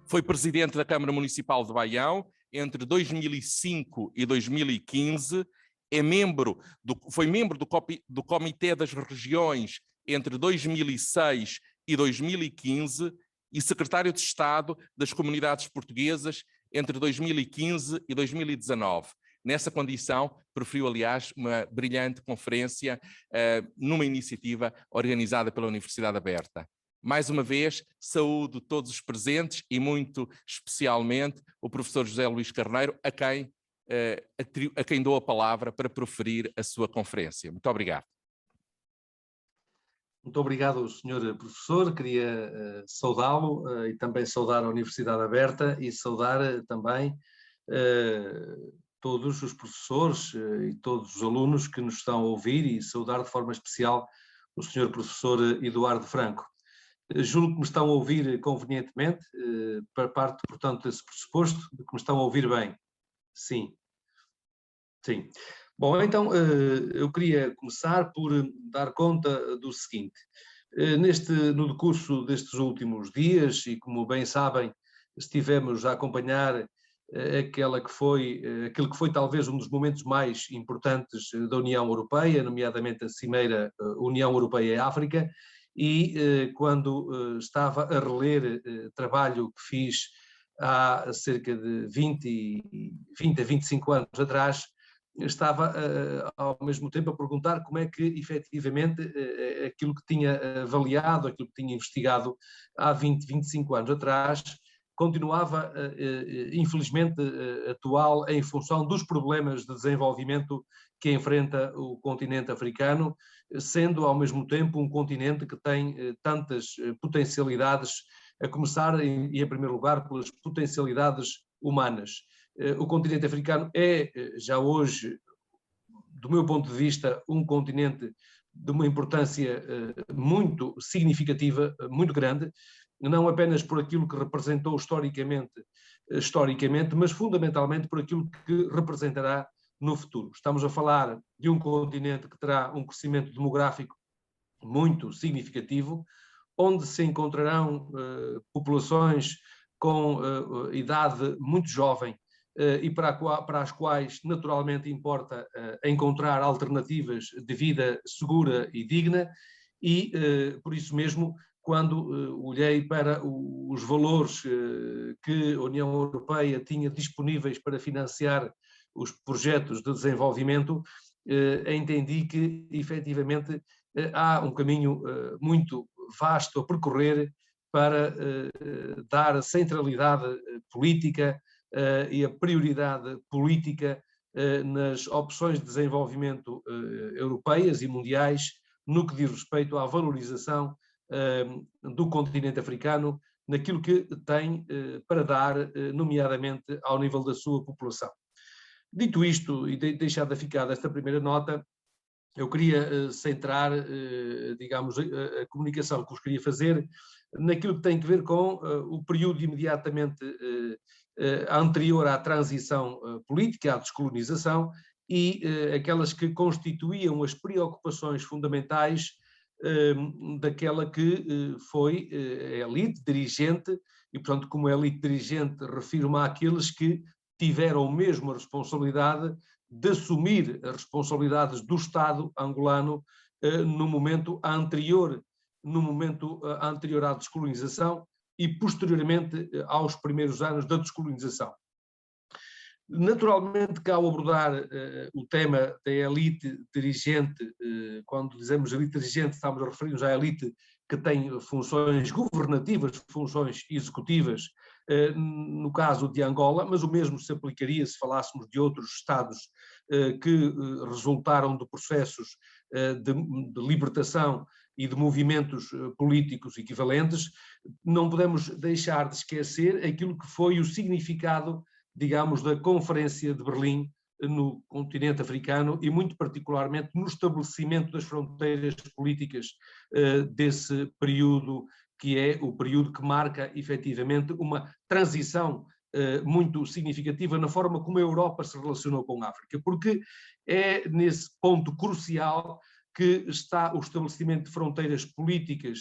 Foi presidente da Câmara Municipal de Baião entre 2005 e 2015, foi membro do Comitê das Regiões entre 2006 e 2015 e secretário de Estado das Comunidades Portuguesas entre 2015 e 2019. Nessa condição, proferiu, aliás, uma brilhante conferência numa iniciativa organizada pela Universidade Aberta. Mais uma vez, saúdo todos os presentes e muito especialmente o professor José Luís Carneiro, a quem dou a palavra para proferir a sua conferência. Muito obrigado. Muito obrigado, Sr. Professor. Queria saudá-lo e também saudar a Universidade Aberta e saudar também todos os professores e todos os alunos que nos estão a ouvir e saudar de forma especial o Sr. Professor Eduardo Franco. Julgo que me estão a ouvir convenientemente, para parte, portanto, desse pressuposto, de que me estão a ouvir bem. Sim. Sim. Bom, então, eu queria começar por dar conta do seguinte. No decurso destes últimos dias, e como bem sabem, estivemos a acompanhar aquilo que foi talvez um dos momentos mais importantes da União Europeia, nomeadamente a Cimeira União Europeia e África, e quando estava a reler trabalho que fiz há cerca de 20 a 25 anos atrás, estava ao mesmo tempo a perguntar como é que efetivamente aquilo que tinha avaliado, aquilo que tinha investigado há 25 anos atrás, continuava infelizmente atual em função dos problemas de desenvolvimento que enfrenta o continente africano, sendo ao mesmo tempo um continente que tem tantas potencialidades, a começar em primeiro lugar pelas potencialidades humanas. O continente africano é já hoje, do meu ponto de vista, um continente de uma importância muito significativa, muito grande, não apenas por aquilo que representou historicamente, mas fundamentalmente por aquilo que representará no futuro. Estamos a falar de um continente que terá um crescimento demográfico muito significativo, onde se encontrarão populações com idade muito jovem e para as quais naturalmente importa encontrar alternativas de vida segura e digna, e por isso mesmo, quando olhei para os valores que a União Europeia tinha disponíveis para financiar os projetos de desenvolvimento, entendi que efetivamente há um caminho muito vasto a percorrer para dar centralidade política e a prioridade política nas opções de desenvolvimento europeias e mundiais no que diz respeito à valorização do continente africano, naquilo que tem para dar, nomeadamente ao nível da sua população. Dito isto e deixada ficada esta primeira nota, eu queria centrar, digamos, a comunicação que vos queria fazer naquilo que tem a ver com o período imediatamente anterior à transição política, à descolonização, e aquelas que constituíam as preocupações fundamentais daquela que foi a elite dirigente, e portanto como elite dirigente refiro-me àqueles que tiveram mesmo a responsabilidade de assumir as responsabilidades do Estado angolano no momento anterior à descolonização e posteriormente aos primeiros anos da descolonização. Naturalmente que ao abordar o tema da elite dirigente, quando dizemos elite dirigente estamos a referir-nos à elite que tem funções governativas, funções executivas, no caso de Angola, mas o mesmo se aplicaria se falássemos de outros Estados que resultaram de processos de libertação e de movimentos políticos equivalentes. Não podemos deixar de esquecer aquilo que foi o significado, digamos, da Conferência de Berlim no continente africano e muito particularmente no estabelecimento das fronteiras políticas desse período, que é o período que marca efetivamente uma transição muito significativa na forma como a Europa se relacionou com a África, porque é nesse ponto crucial que está o estabelecimento de fronteiras políticas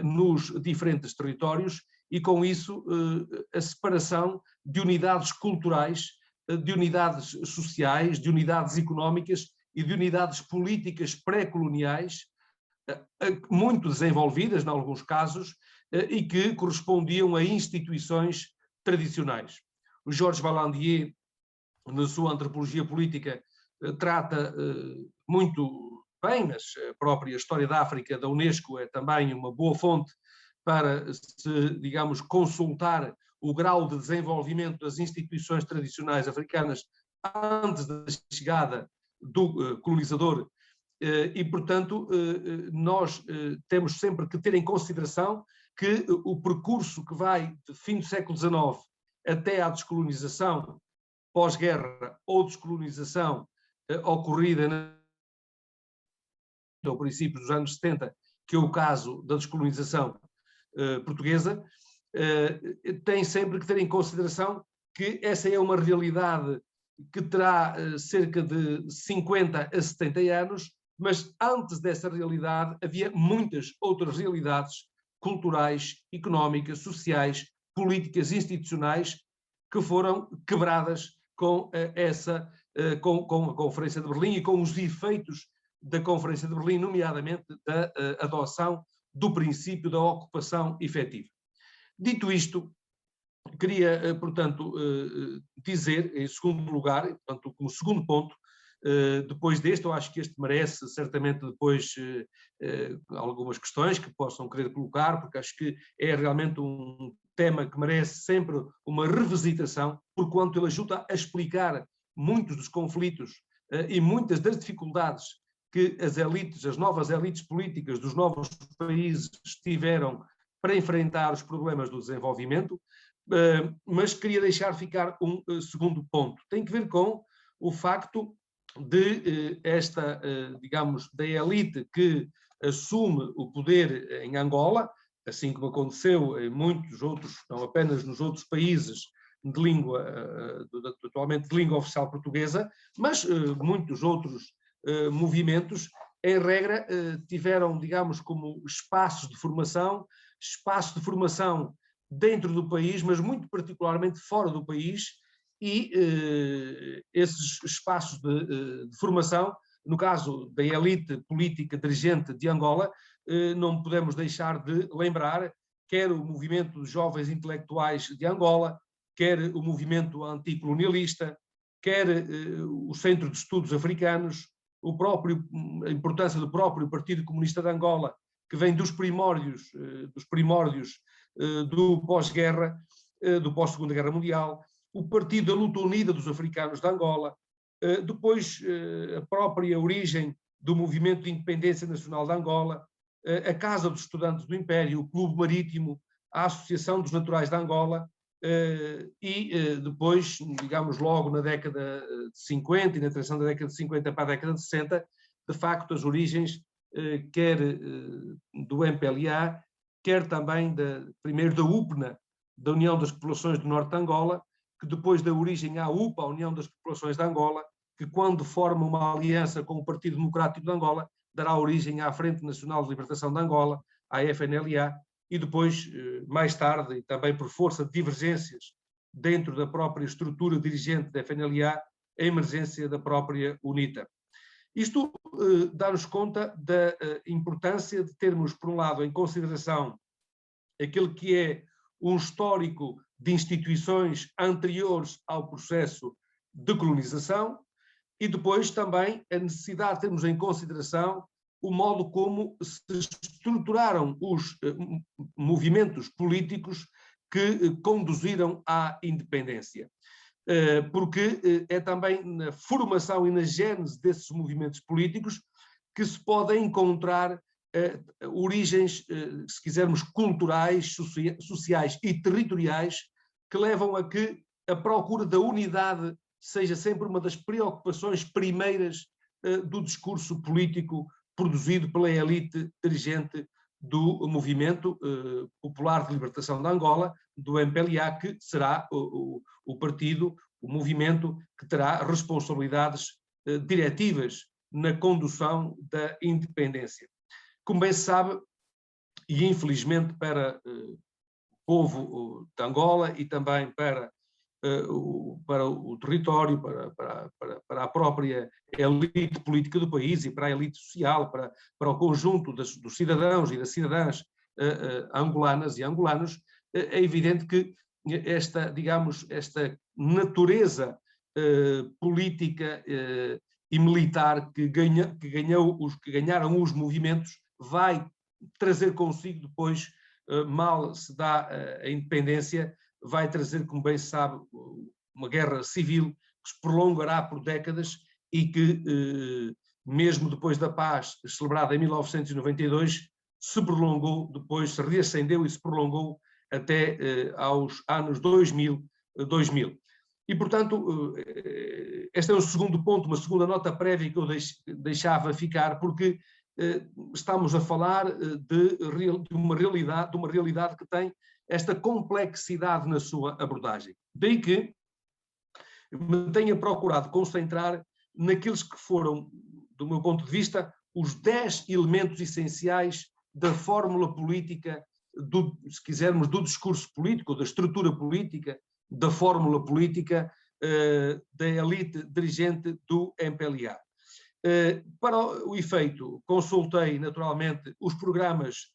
nos diferentes territórios e com isso a separação de unidades culturais, de unidades sociais, de unidades económicas e de unidades políticas pré-coloniais, muito desenvolvidas, em alguns casos, e que correspondiam a instituições tradicionais. O Georges Vallandier, na sua antropologia política, trata muito bem, mas a própria História da África da Unesco é também uma boa fonte para se, digamos, consultar o grau de desenvolvimento das instituições tradicionais africanas antes da chegada do colonizador. E, portanto, nós temos sempre que ter em consideração que o percurso que vai de fim do século XIX até à descolonização pós-guerra ou descolonização ocorrida no princípio dos anos 70, que é o caso da descolonização portuguesa, tem sempre que ter em consideração que essa é uma realidade que terá cerca de 50 a 70 anos, mas antes dessa realidade havia muitas outras realidades culturais, económicas, sociais, políticas, institucionais, que foram quebradas com com a Conferência de Berlim e com os efeitos da Conferência de Berlim, nomeadamente da adoção do princípio da ocupação efetiva. Dito isto, queria, portanto, dizer, em segundo lugar, portanto, como segundo ponto, depois deste, eu acho que este merece certamente depois algumas questões que possam querer colocar, porque acho que é realmente um tema que merece sempre uma revisitação, porquanto ele ajuda a explicar muitos dos conflitos e muitas das dificuldades que as elites, as novas elites políticas dos novos países tiveram para enfrentar os problemas do desenvolvimento, mas queria deixar ficar um segundo ponto. Tem que ver com o facto de digamos, da elite que assume o poder em Angola, assim como aconteceu em muitos outros, não apenas nos outros países de língua, atualmente de língua oficial portuguesa, mas muitos outros movimentos, em regra, tiveram, digamos, como espaços de formação dentro do país, mas muito particularmente fora do país, e esses espaços de formação, no caso da elite política dirigente de Angola, não podemos deixar de lembrar quer o movimento dos jovens intelectuais de Angola, quer o movimento anticolonialista, quer o Centro de Estudos Africanos, a importância do próprio Partido Comunista de Angola, que vem dos primórdios do pós-guerra, do pós-Segunda Guerra Mundial, o Partido da Luta Unida dos Africanos de Angola, depois a própria origem do Movimento de Independência Nacional de Angola, a Casa dos Estudantes do Império, o Clube Marítimo, a Associação dos Naturais de Angola, e depois, digamos, logo na década de 50 e na transição da década de 50 para a década de 60, de facto as origens quer do MPLA, quer também primeiro da UPNA, da União das Populações do Norte de Angola, que depois dá origem à UPA, a União das Populações de Angola, que quando forma uma aliança com o Partido Democrático de Angola, dará origem à Frente Nacional de Libertação de Angola, à FNLA, e depois, mais tarde, e também por força de divergências dentro da própria estrutura dirigente da FNLA, a emergência da própria UNITA. Isto dá-nos conta da importância de termos, por um lado, em consideração aquilo que é um histórico de instituições anteriores ao processo de colonização e depois também a necessidade de termos em consideração o modo como se estruturaram os movimentos políticos que conduziram à independência. Porque é também na formação e na gênese desses movimentos políticos que se podem encontrar origens, se quisermos, culturais, sociais e territoriais, que levam a que a procura da unidade seja sempre uma das preocupações primeiras do discurso político produzido pela elite dirigente do Movimento Popular de Libertação de Angola, do MPLA, que será o partido, o movimento que terá responsabilidades diretivas na condução da independência. Como bem se sabe, e infelizmente para povo de Angola e também para o território, para a própria elite política do país e para a elite social, para o conjunto dos cidadãos e das cidadãs angolanas e angolanos. É evidente que esta, digamos, esta natureza política e militar que ganharam os movimentos vai trazer consigo depois, mal se dá a independência, vai trazer, como bem se sabe, uma guerra civil que se prolongará por décadas e que, mesmo depois da paz celebrada em 1992, se prolongou depois, se reacendeu e se prolongou até aos anos 2000. E, portanto, este é um segundo ponto, uma segunda nota prévia que eu deixava ficar, porque estamos a falar de uma realidade que tem esta complexidade na sua abordagem. Daí que me tenha procurado concentrar naqueles que foram, do meu ponto de vista, os 10 elementos essenciais da fórmula política, se quisermos, do discurso político, da estrutura política, da fórmula política da elite dirigente do MPLA. Para o efeito, consultei naturalmente os programas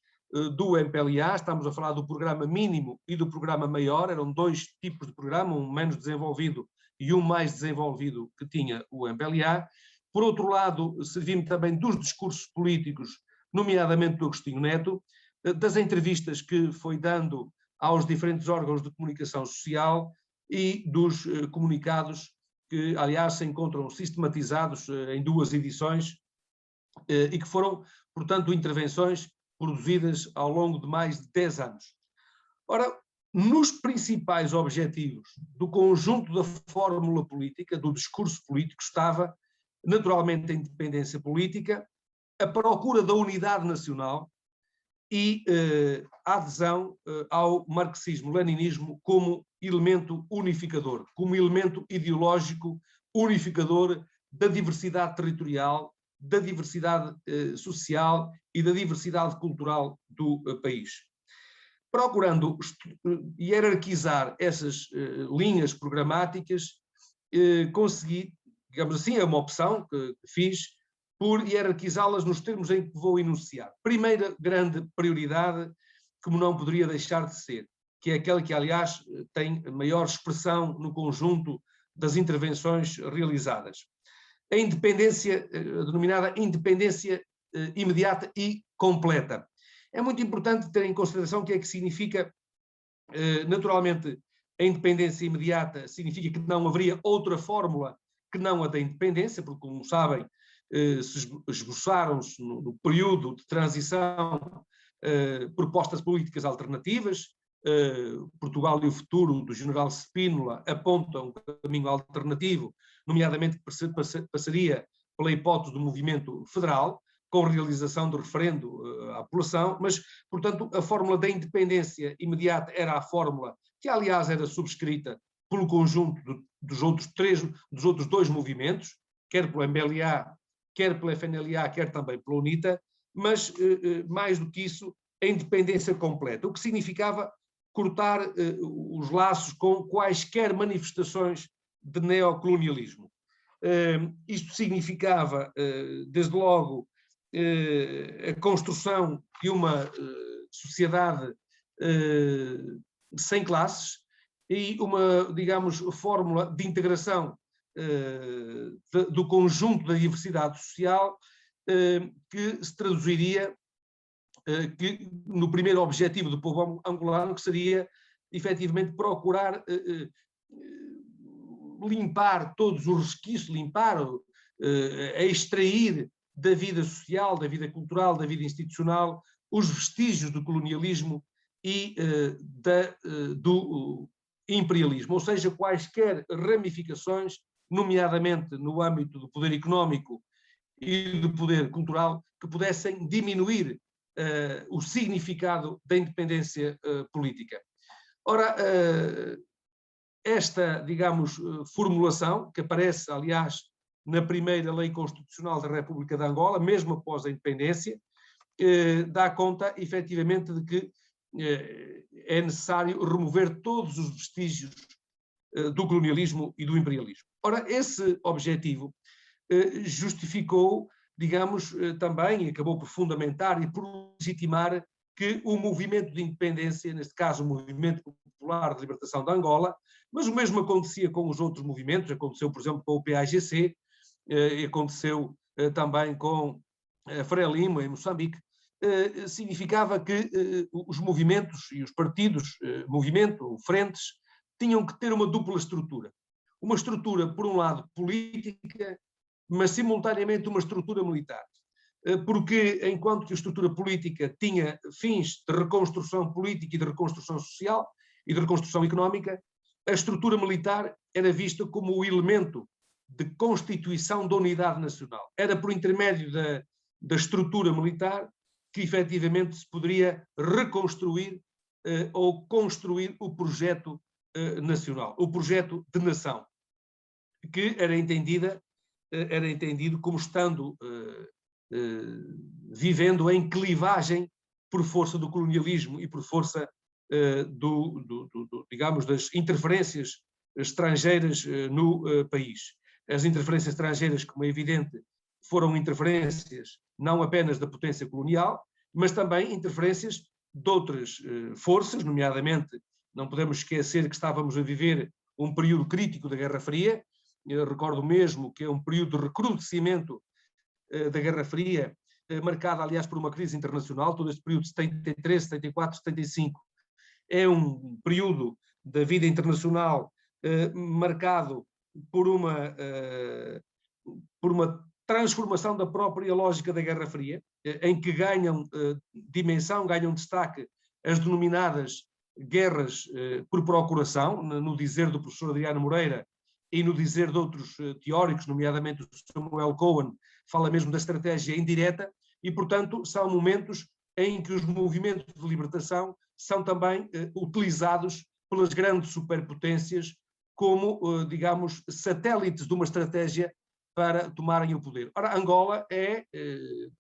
do MPLA, estamos a falar do programa mínimo e do programa maior, eram dois tipos de programa, um menos desenvolvido e um mais desenvolvido que tinha o MPLA. Por outro lado, servi-me também dos discursos políticos, nomeadamente do Agostinho Neto, das entrevistas que foi dando aos diferentes órgãos de comunicação social e dos comunicados que, aliás, se encontram sistematizados em 2 edições e que foram, portanto, intervenções produzidas ao longo de mais de 10 anos. Ora, nos principais objetivos do conjunto da fórmula política, do discurso político, estava, naturalmente, a independência política, a procura da unidade nacional e a adesão ao marxismo-leninismo como elemento unificador, como elemento ideológico unificador da diversidade territorial, da diversidade social e da diversidade cultural do país. Procurando hierarquizar essas linhas programáticas, consegui, digamos assim, é uma opção que fiz, por hierarquizá-las nos termos em que vou enunciar. Primeira grande prioridade, como não poderia deixar de ser, que é aquela que, aliás, tem maior expressão no conjunto das intervenções realizadas. A independência, a denominada independência imediata e completa. É muito importante ter em consideração o que é que significa, naturalmente, a independência imediata significa que não haveria outra fórmula que não a da independência, porque, como sabem, se esboçaram-se no período de transição propostas políticas alternativas. Portugal e o futuro do general Spínola apontam um caminho alternativo, nomeadamente que passaria pela hipótese do movimento federal, com realização do referendo à população, mas, portanto, a fórmula da independência imediata era a fórmula que, aliás, era subscrita pelo conjunto dos outros 2 movimentos, quer pelo MPLA, quer pela FNLA, quer também pela UNITA, mas, mais do que isso, a independência completa, o que significava cortar os laços com quaisquer manifestações de neocolonialismo. Isto significava, desde logo, a construção de uma sociedade sem classes e uma, digamos, fórmula de integração do conjunto da diversidade social que se traduziria no primeiro objetivo do povo angolano, que seria efetivamente procurar limpar todos os resquícios, a extrair da vida social, da vida cultural, da vida institucional, os vestígios do colonialismo e do imperialismo, ou seja, quaisquer ramificações, nomeadamente no âmbito do poder económico e do poder cultural, que pudessem diminuir o significado da independência política. Ora, esta, digamos, formulação, que aparece, aliás, na primeira lei constitucional da República de Angola, mesmo após a independência, dá conta, efetivamente, de que é necessário remover todos os vestígios do colonialismo e do imperialismo. Ora, esse objetivo justificou, digamos, também, e acabou por fundamentar e por legitimar que o movimento de independência, neste caso o Movimento Popular de Libertação de Angola, mas o mesmo acontecia com os outros movimentos, aconteceu, por exemplo, com o PAIGC, aconteceu também com a Frelimo, em Moçambique, significava que os movimentos e os partidos, movimento, frentes, tinham que ter uma dupla estrutura. Uma estrutura, por um lado, política, mas simultaneamente uma estrutura militar. Porque, enquanto que a estrutura política tinha fins de reconstrução política e de reconstrução social e de reconstrução económica, a estrutura militar era vista como o elemento de constituição da unidade nacional. Era por intermédio da estrutura militar que efetivamente se poderia reconstruir ou construir o projeto nacional, o projeto de nação, que era entendido como estando vivendo em clivagem por força do colonialismo e por força digamos, das interferências estrangeiras no país. As interferências estrangeiras, como é evidente, foram interferências não apenas da potência colonial, mas também interferências de outras forças, nomeadamente, não podemos esquecer que estávamos a viver um período crítico da Guerra Fria. Eu recordo mesmo que é um período de recrudescimento da Guerra Fria, marcado, aliás, por uma crise internacional. Todo este período de 73, 74, 75 é um período da vida internacional marcado por uma transformação da própria lógica da Guerra Fria, em que ganham dimensão, ganham destaque as denominadas guerras por procuração, no dizer do professor Adriano Moreira e no dizer de outros teóricos, nomeadamente o Samuel Cohen, fala mesmo da estratégia indireta, e, portanto, são momentos em que os movimentos de libertação são também utilizados pelas grandes superpotências como, digamos, satélites de uma estratégia para tomarem o poder. Ora, Angola é,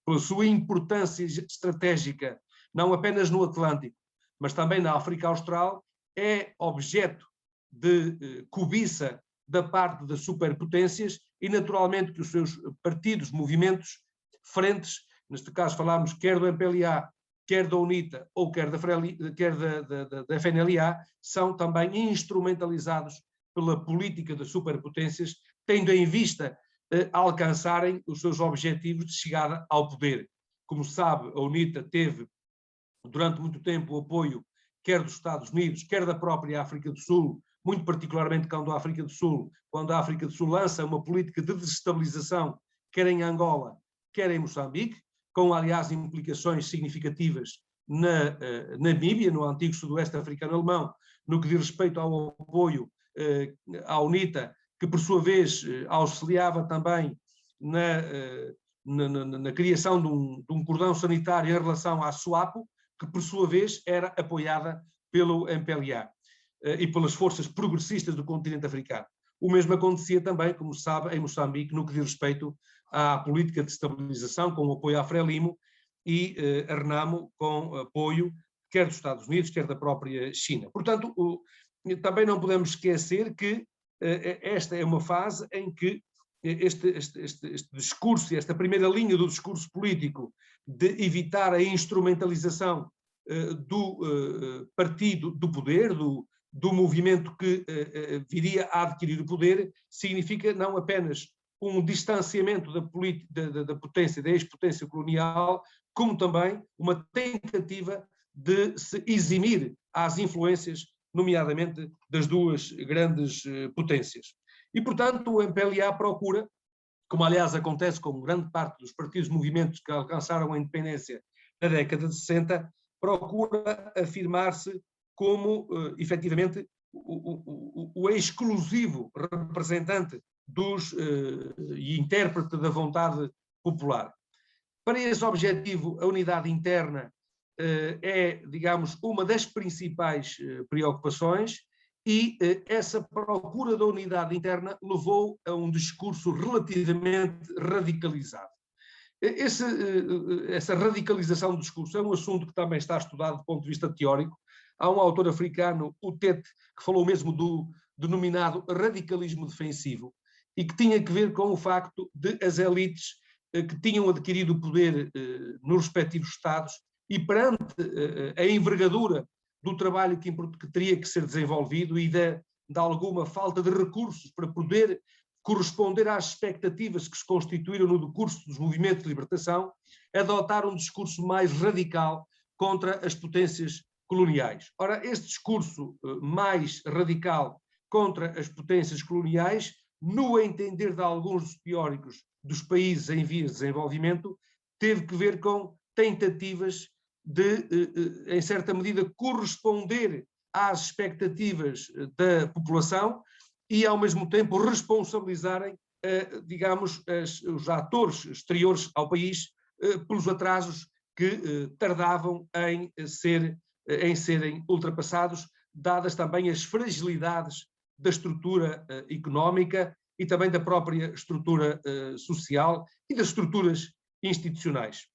pela sua importância estratégica, não apenas no Atlântico, mas também na África Austral, é objeto de cobiça da parte das superpotências e, naturalmente, que os seus partidos, movimentos, frentes, neste caso falámos quer do MPLA, quer da UNITA ou quer da FNLA, são também instrumentalizados pela política das superpotências, tendo em vista alcançarem os seus objetivos de chegada ao poder. Como se sabe, a UNITA teve durante muito tempo o apoio quer dos Estados Unidos, quer da própria África do Sul, muito particularmente quando a África do Sul lança uma política de desestabilização, quer em Angola, quer em Moçambique, com, aliás, implicações significativas na Namíbia, no antigo sudoeste africano alemão, no que diz respeito ao apoio à UNITA, que, por sua vez, auxiliava também na criação de um cordão sanitário em relação à SWAPO, que, por sua vez, era apoiada pelo MPLA e pelas forças progressistas do continente africano. O mesmo acontecia também, como se sabe, em Moçambique, no que diz respeito à política de estabilização, com o apoio à Frelimo, e a Renamo com apoio quer dos Estados Unidos, quer da própria China. Portanto, também não podemos esquecer que esta é uma fase em que este discurso, esta primeira linha do discurso político de evitar a instrumentalização do partido do poder, do movimento que viria a adquirir o poder, significa não apenas um distanciamento da potência, da ex-potência colonial, como também uma tentativa de se eximir às influências, nomeadamente das duas grandes potências. E, portanto, o MPLA procura, como aliás acontece com grande parte dos partidos movimentos que alcançaram a independência na década de 60, procura afirmar-se como, efetivamente, o exclusivo representante e intérprete da vontade popular. Para esse objetivo, a unidade interna é, digamos, uma das principais preocupações, e essa procura da unidade interna levou a um discurso relativamente radicalizado. Essa radicalização do discurso é um assunto que também está estudado do ponto de vista teórico. Há um autor africano, o Tete, que falou mesmo do denominado radicalismo defensivo, e que tinha que ver com o facto de as elites que tinham adquirido o poder nos respectivos Estados e perante a envergadura do trabalho que teria que ser desenvolvido e de alguma falta de recursos para poder corresponder às expectativas que se constituíram no decurso dos movimentos de libertação, adotar um discurso mais radical contra as potências coloniais. Ora, este discurso mais radical contra as potências coloniais, no entender de alguns teóricos dos países em vias de desenvolvimento, teve que ver com tentativas de, em certa medida, corresponder às expectativas da população e, ao mesmo tempo, responsabilizarem, digamos, os atores exteriores ao país pelos atrasos que tardavam em serem ultrapassados, dadas também as fragilidades da estrutura económica e também da própria estrutura social e das estruturas institucionais.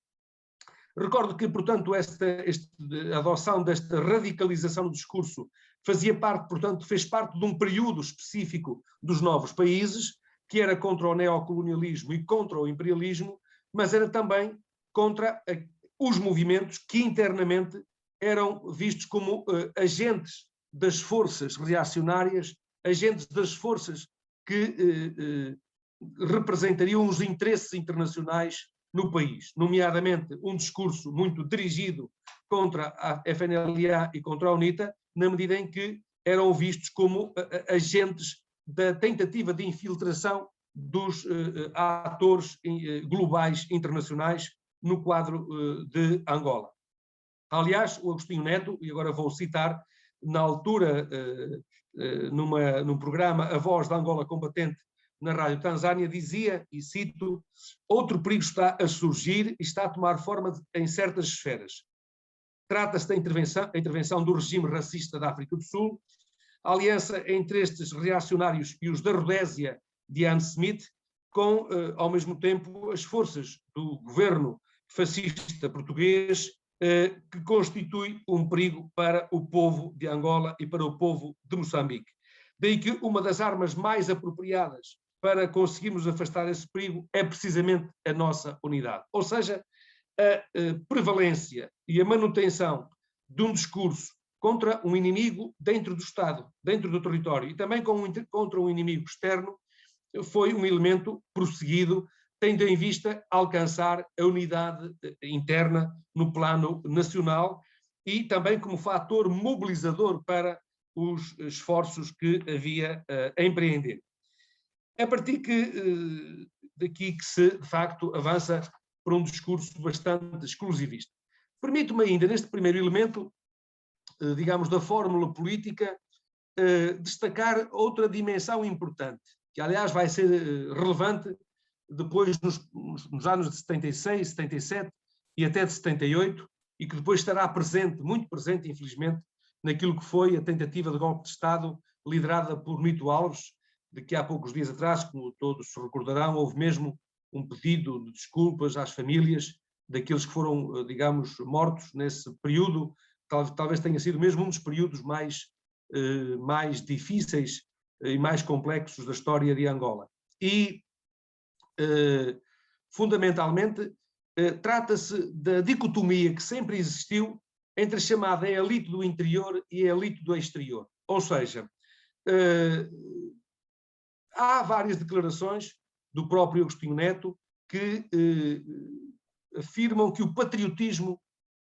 Recordo que, portanto, a adoção desta radicalização do discurso fazia parte, portanto, fez parte de um período específico dos novos países, que era contra o neocolonialismo e contra o imperialismo, mas era também contra os movimentos que internamente eram vistos como agentes das forças reacionárias, agentes das forças que representariam os interesses internacionais no país, nomeadamente um discurso muito dirigido contra a FNLA e contra a UNITA, na medida em que eram vistos como agentes da tentativa de infiltração dos atores globais internacionais no quadro de Angola. Aliás, o Agostinho Neto, e agora vou citar, na altura, num programa A Voz da Angola Combatente, na Rádio Tanzânia, dizia, e cito: outro perigo está a surgir e está a tomar forma em certas esferas. Trata-se da intervenção do regime racista da África do Sul, a aliança entre estes reacionários e os da Rodésia de Ian Smith, com, ao mesmo tempo, as forças do governo fascista português, que constitui um perigo para o povo de Angola e para o povo de Moçambique. Daí que uma das armas mais apropriadas para conseguirmos afastar esse perigo é precisamente a nossa unidade. Ou seja, a prevalência e a manutenção de um discurso contra um inimigo dentro do Estado, dentro do território, e também contra um inimigo externo, foi um elemento prosseguido, tendo em vista alcançar a unidade interna no plano nacional e também como fator mobilizador para os esforços que havia a empreender. É a partir daqui que se, de facto, avança para um discurso bastante exclusivista. Permito-me ainda, neste primeiro elemento, digamos, da fórmula política, destacar outra dimensão importante, que aliás vai ser relevante depois nos anos de 76, 77 e até de 78, e que depois estará presente, muito presente, infelizmente, naquilo que foi a tentativa de golpe de Estado liderada por Mito Alves, de que há poucos dias atrás, como todos se recordarão, houve mesmo um pedido de desculpas às famílias daqueles que foram, digamos, mortos nesse período. Talvez tenha sido mesmo um dos períodos mais difíceis e mais complexos da história de Angola. E, fundamentalmente, trata-se da dicotomia que sempre existiu entre a chamada elite do interior e a elite do exterior. Ou seja, há várias declarações do próprio Agostinho Neto que afirmam que o patriotismo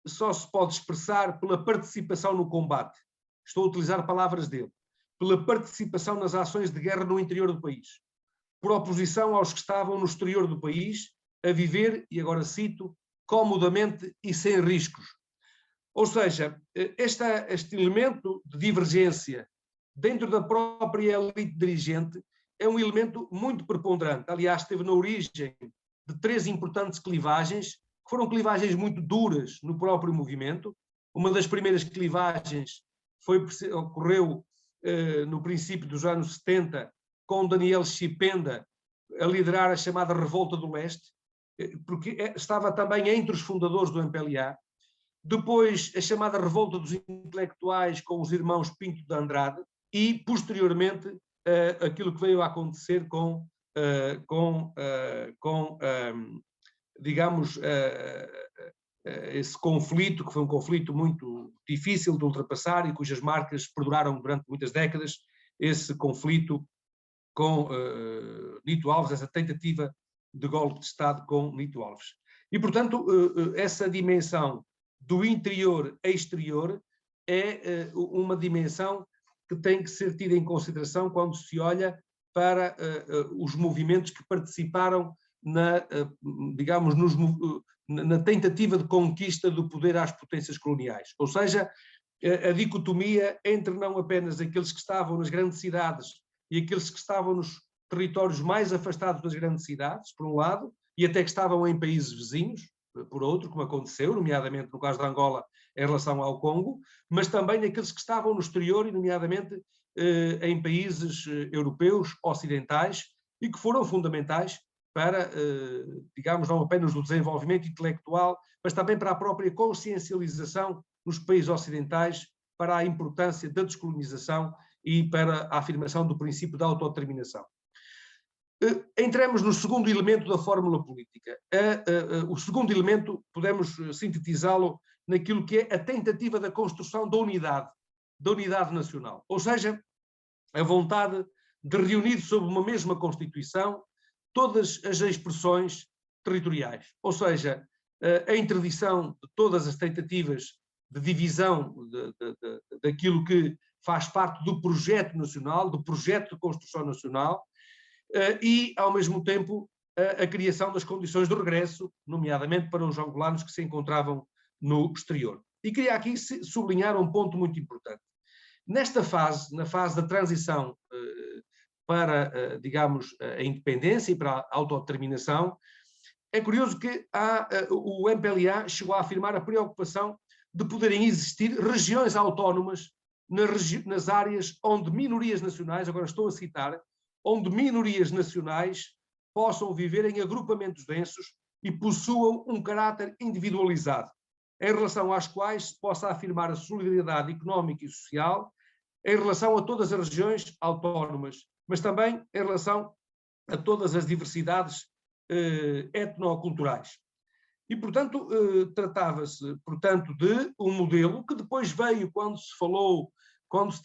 só se pode expressar pela participação no combate. Estou a utilizar palavras dele. Pela participação nas ações de guerra no interior do país, por oposição aos que estavam no exterior do país, a viver, e agora cito, comodamente e sem riscos. Ou seja, este elemento de divergência dentro da própria elite dirigente é um elemento muito preponderante. Aliás, esteve na origem de 3 importantes clivagens, que foram clivagens muito duras no próprio movimento. Uma das primeiras clivagens ocorreu no princípio dos anos 70, com Daniel Chipenda a liderar a chamada Revolta do Leste, porque estava também entre os fundadores do MPLA. Depois, a chamada Revolta dos Intelectuais com os irmãos Pinto de Andrade e, posteriormente, aquilo que veio a acontecer digamos, esse conflito, que foi um conflito muito difícil de ultrapassar e cujas marcas perduraram durante muitas décadas, esse conflito com Nito Alves, essa tentativa de golpe de Estado com Nito Alves. E, portanto, essa dimensão do interior-exterior é uma dimensão que tem que ser tida em consideração quando se olha para os movimentos que participaram digamos, na tentativa de conquista do poder às potências coloniais. Ou seja, a dicotomia entre não apenas aqueles que estavam nas grandes cidades e aqueles que estavam nos territórios mais afastados das grandes cidades, por um lado, e até que estavam em países vizinhos, por outro, como aconteceu, nomeadamente no caso de Angola, em relação ao Congo, mas também aqueles que estavam no exterior, e nomeadamente em países europeus, ocidentais, e que foram fundamentais para, digamos, não apenas o desenvolvimento intelectual, mas também para a própria consciencialização nos países ocidentais, para a importância da descolonização e para a afirmação do princípio da autodeterminação. Entramos no segundo elemento da fórmula política. O segundo elemento, podemos sintetizá-lo naquilo que é a tentativa da construção da unidade nacional. Ou seja, a vontade de reunir sob uma mesma Constituição todas as expressões territoriais. Ou seja, a interdição de todas as tentativas de divisão daquilo que faz parte do projeto nacional, do projeto de construção nacional, e, ao mesmo tempo, a criação das condições de regresso, nomeadamente para os angolanos que se encontravam no exterior. E queria aqui sublinhar um ponto muito importante. Nesta fase, na fase da transição para, digamos, a independência e para a autodeterminação, é curioso que o MPLA chegou a afirmar a preocupação de poderem existir regiões autónomas nas áreas onde minorias nacionais, agora estou a citar, onde minorias nacionais possam viver em agrupamentos densos e possuam um caráter individualizado, em relação às quais se possa afirmar a solidariedade económica e social em relação a todas as regiões autónomas, mas também em relação a todas as diversidades etnoculturais. E, portanto, tratava-se, portanto, de um modelo que depois veio quando se falou, quando se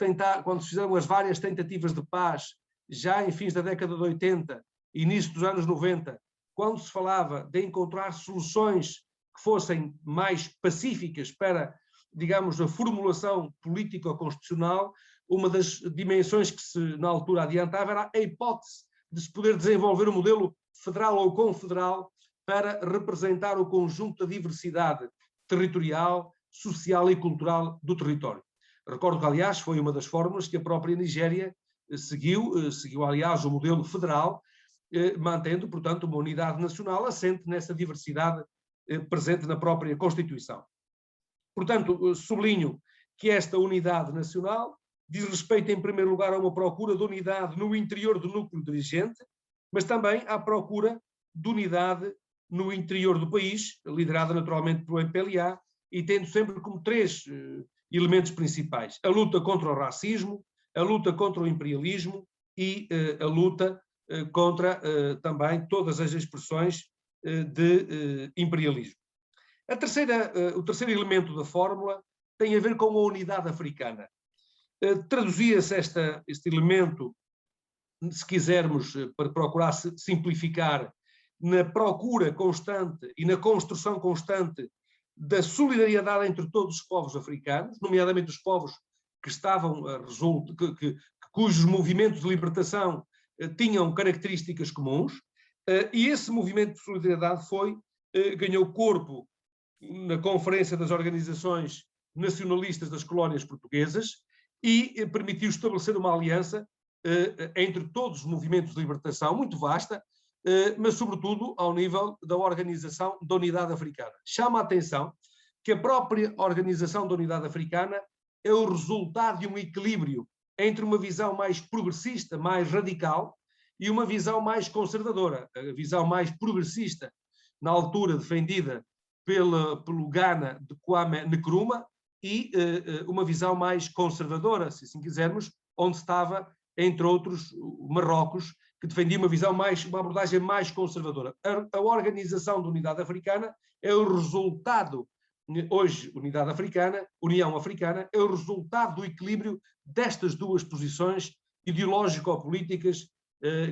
fizeram as várias tentativas de paz, já em fins da década de 80, início dos anos 90, quando se falava de encontrar soluções que fossem mais pacíficas para, digamos, a formulação político-constitucional, uma das dimensões que se na altura adiantava era a hipótese de se poder desenvolver um modelo federal ou confederal para representar o conjunto da diversidade territorial, social e cultural do território. Recordo que, aliás, foi uma das fórmulas que a própria Nigéria seguiu, aliás, o modelo federal, mantendo, portanto, uma unidade nacional assente nessa diversidade presente na própria Constituição. Portanto, sublinho que esta unidade nacional diz respeito, em primeiro lugar, a uma procura de unidade no interior do núcleo dirigente, mas também à procura de unidade no interior do país, liderada naturalmente pelo MPLA, e tendo sempre como três elementos principais: a luta contra o racismo, a luta contra o imperialismo e a luta contra também todas as expressões de imperialismo. O terceiro elemento da fórmula tem a ver com a unidade africana. Traduzia-se este elemento, se quisermos, para procurar simplificar, na procura constante e na construção constante da solidariedade entre todos os povos africanos, nomeadamente os povos que estavam cujos movimentos de libertação tinham características comuns, e esse movimento de solidariedade ganhou corpo na Conferência das Organizações Nacionalistas das Colónias Portuguesas e permitiu estabelecer uma aliança entre todos os movimentos de libertação, muito vasta, mas sobretudo ao nível da Organização da Unidade Africana. Chama a atenção que a própria Organização da Unidade Africana é o resultado de um equilíbrio entre uma visão mais progressista, mais radical, e uma visão mais conservadora. A visão mais progressista na altura defendida pelo Ghana de Kwame Nkrumah, e uma visão mais conservadora, se assim quisermos, onde estava, entre outros, o Marrocos, que defendia uma abordagem mais conservadora. A Organização da Unidade Africana é o resultado, hoje União Africana, é o resultado do equilíbrio destas duas posições ideológico-políticas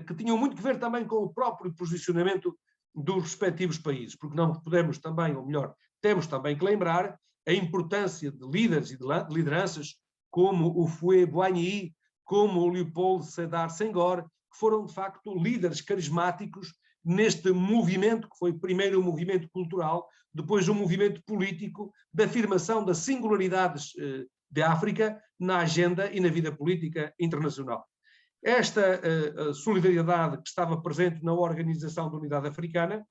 que tinham muito que ver também com o próprio posicionamento dos respectivos países, porque não podemos também, ou melhor, temos também que lembrar a importância de líderes e de lideranças como o Houphouët-Boigny, como o Léopold Sédar Senghor, que foram de facto líderes carismáticos neste movimento, que foi primeiro um movimento cultural, depois um movimento político de afirmação das singularidades da África na agenda e na vida política internacional. Esta solidariedade que estava presente na Organização da Unidade Africana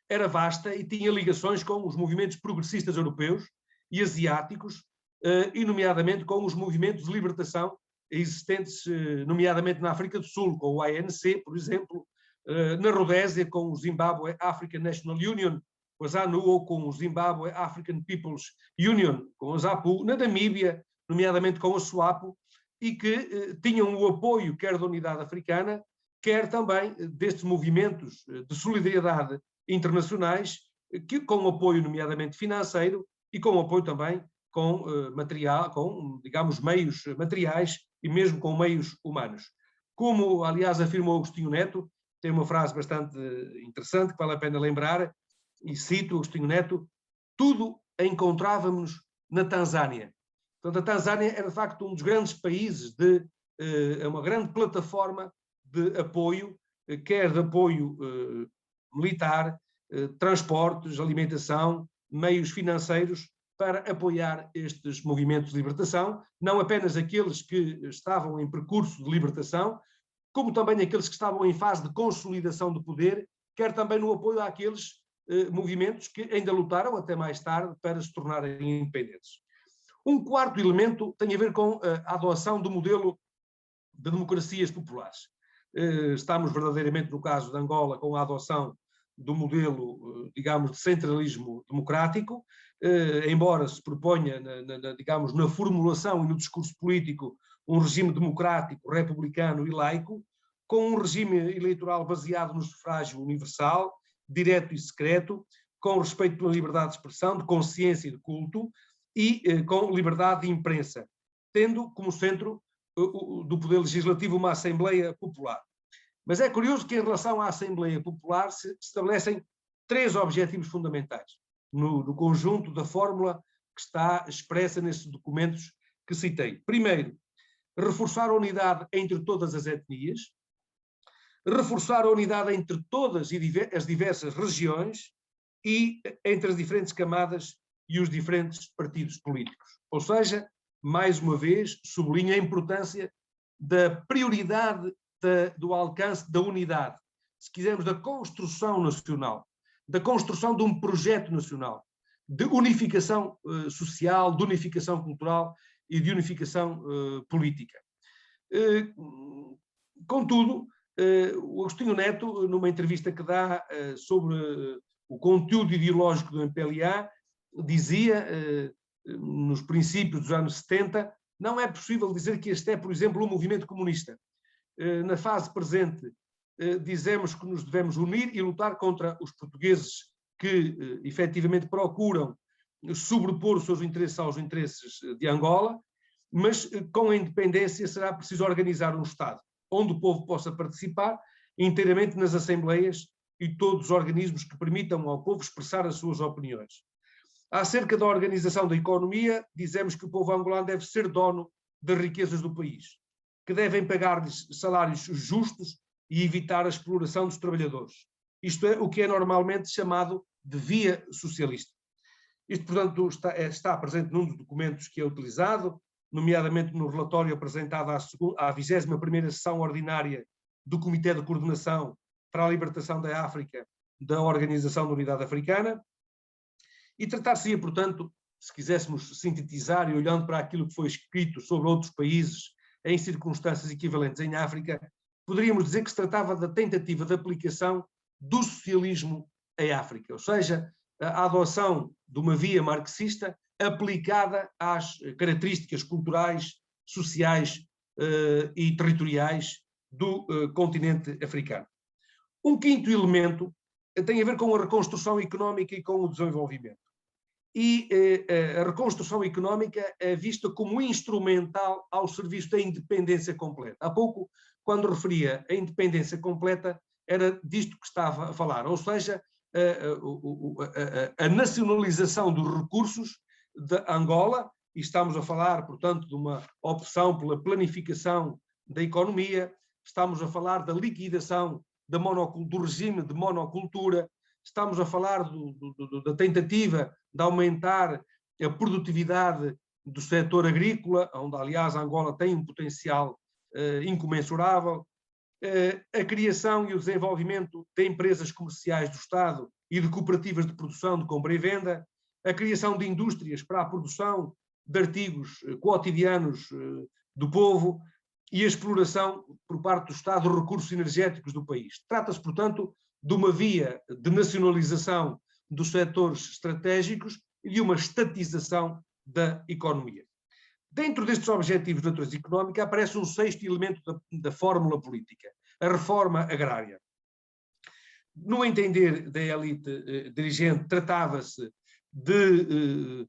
era vasta e tinha ligações com os movimentos progressistas europeus e asiáticos, e nomeadamente com os movimentos de libertação existentes, nomeadamente na África do Sul, com o ANC, por exemplo, na Rodésia, com o Zimbabwe African National Union, com a ZANU, ou com o Zimbabwe African People's Union, com a ZAPU, na Namíbia, nomeadamente com a SWAPO, e que tinham o apoio quer da Unidade Africana, quer também destes movimentos de solidariedade internacionais, que com apoio nomeadamente financeiro e com apoio também com material, com, digamos, meios materiais e mesmo com meios humanos. Como, aliás, afirmou Agostinho Neto, tem uma frase bastante interessante que vale a pena lembrar, e cito Agostinho Neto: tudo encontrávamos na Tanzânia. Portanto, a Tanzânia era, de facto, um dos grandes países, uma grande plataforma de apoio, quer de apoio militar, transportes, alimentação, meios financeiros, para apoiar estes movimentos de libertação, não apenas aqueles que estavam em percurso de libertação, como também aqueles que estavam em fase de consolidação do poder, quer também no apoio àqueles movimentos que ainda lutaram até mais tarde para se tornarem independentes. Um quarto elemento tem a ver com a adoção do modelo de democracias populares. Estamos verdadeiramente, no caso de Angola, com a adoção do modelo, digamos, de centralismo democrático, embora se proponha, digamos, na formulação e no discurso político um regime democrático, republicano e laico, com um regime eleitoral baseado no sufrágio universal, direto e secreto, com respeito pela liberdade de expressão, de consciência e de culto, e com liberdade de imprensa, tendo como centro do poder legislativo uma Assembleia Popular. Mas é curioso que, em relação à Assembleia Popular, se estabelecem três objetivos fundamentais no conjunto da fórmula que está expressa nesses documentos que citei. Primeiro, reforçar a unidade entre todas as etnias, reforçar a unidade entre todas as diversas regiões e entre as diferentes camadas e os diferentes partidos políticos. Ou seja, mais uma vez, sublinha a importância da prioridade do alcance da unidade, se quisermos, da construção nacional, da construção de um projeto nacional, de unificação social, de unificação cultural e de unificação política. Contudo, o Agostinho Neto, numa entrevista que dá sobre o conteúdo ideológico do MPLA, dizia, nos princípios dos anos 70, não é possível dizer que este é, por exemplo, um movimento comunista. Na fase presente, dizemos que nos devemos unir e lutar contra os portugueses que efetivamente procuram sobrepor os seus interesses aos interesses de Angola, mas com a independência será preciso organizar um Estado onde o povo possa participar inteiramente nas assembleias e todos os organismos que permitam ao povo expressar as suas opiniões. Acerca da organização da economia, dizemos que o povo angolano deve ser dono das riquezas do país, que devem pagar-lhes salários justos e evitar a exploração dos trabalhadores. Isto é o que é normalmente chamado de via socialista. Isto, portanto, está presente num dos documentos que é utilizado, nomeadamente no relatório apresentado à 21ª sessão ordinária do Comitê de Coordenação para a Libertação da África da Organização da Unidade Africana, e tratar-se-ia, portanto, se quiséssemos sintetizar e olhando para aquilo que foi escrito sobre outros países em circunstâncias equivalentes em África, poderíamos dizer que se tratava da tentativa de aplicação do socialismo a África, ou seja, a adoção de uma via marxista aplicada às características culturais, sociais e territoriais do continente africano. Um quinto elemento tem a ver com a reconstrução económica e com o desenvolvimento. E a reconstrução económica é vista como instrumental ao serviço da independência completa. Há pouco, quando referia a independência completa, era disto que estava a falar, ou seja, a nacionalização dos recursos de Angola, e estamos a falar, portanto, de uma opção pela planificação da economia, estamos a falar da liquidação do regime de monocultura, estamos a falar da tentativa de aumentar a produtividade do setor agrícola, onde, aliás, Angola tem um potencial incomensurável, a criação e o desenvolvimento de empresas comerciais do Estado e de cooperativas de produção de compra e venda, a criação de indústrias para a produção de artigos cotidianos do povo e a exploração por parte do Estado dos recursos energéticos do país. Trata-se, portanto, de uma via de nacionalização dos setores estratégicos e de uma estatização da economia. Dentro destes objetivos de natureza económica aparece um sexto elemento da fórmula política, a reforma agrária. No entender da elite dirigente, tratava-se de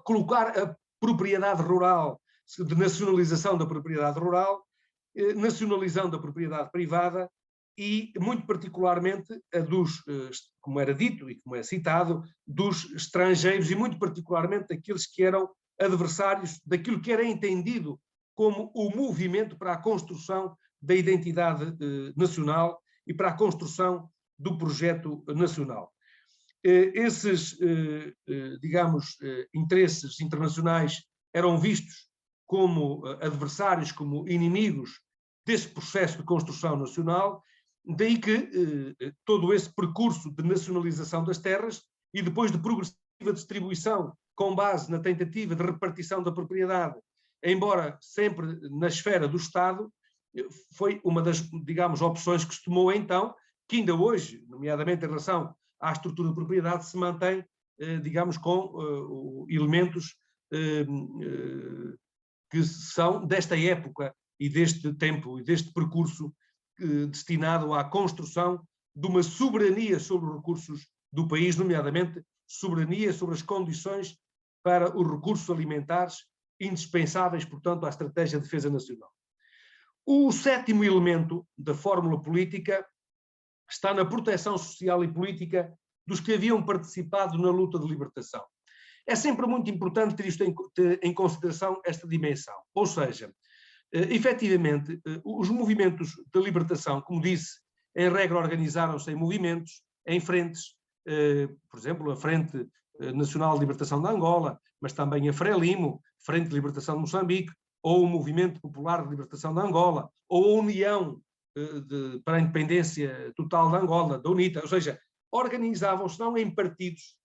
colocar a propriedade rural, de nacionalização da propriedade rural, nacionalizando a propriedade privada e, muito particularmente, a dos, como era dito e como é citado, dos estrangeiros e, muito particularmente, daqueles que eram adversários daquilo que era entendido como o movimento para a construção da identidade nacional e para a construção do projeto nacional. Esses, digamos, interesses internacionais eram vistos como adversários, como inimigos desse processo de construção nacional, daí que todo esse percurso de nacionalização das terras e depois de progressiva distribuição com base na tentativa de repartição da propriedade, embora sempre na esfera do Estado, foi uma das, digamos, opções que se tomou então, que ainda hoje, nomeadamente em relação à estrutura de propriedade, se mantém, digamos, com elementos que são desta época e deste tempo e deste percurso destinado à construção de uma soberania sobre os recursos do país, nomeadamente soberania sobre as condições para os recursos alimentares indispensáveis, portanto, à estratégia de defesa nacional. O sétimo elemento da fórmula política está na proteção social e política dos que haviam participado na luta de libertação. É sempre muito importante ter isto em consideração, esta dimensão. Ou seja, efetivamente, os movimentos de libertação, como disse, em regra organizaram-se em movimentos, em frentes, por exemplo, a Frente Nacional de Libertação de Angola, mas também a Frelimo, Frente de Libertação de Moçambique, ou o Movimento Popular de Libertação de Angola, ou a União para a Independência Total de Angola, da UNITA, ou seja, organizavam-se não em partidos,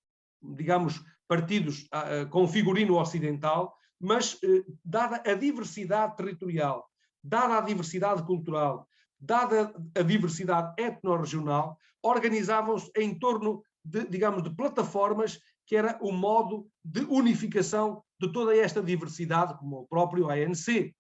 digamos, partidos com figurino ocidental, mas dada a diversidade territorial, dada a diversidade cultural, dada a diversidade etno-regional, organizavam-se em torno de, digamos, de plataformas que era o modo de unificação de toda esta diversidade, como o próprio ANC.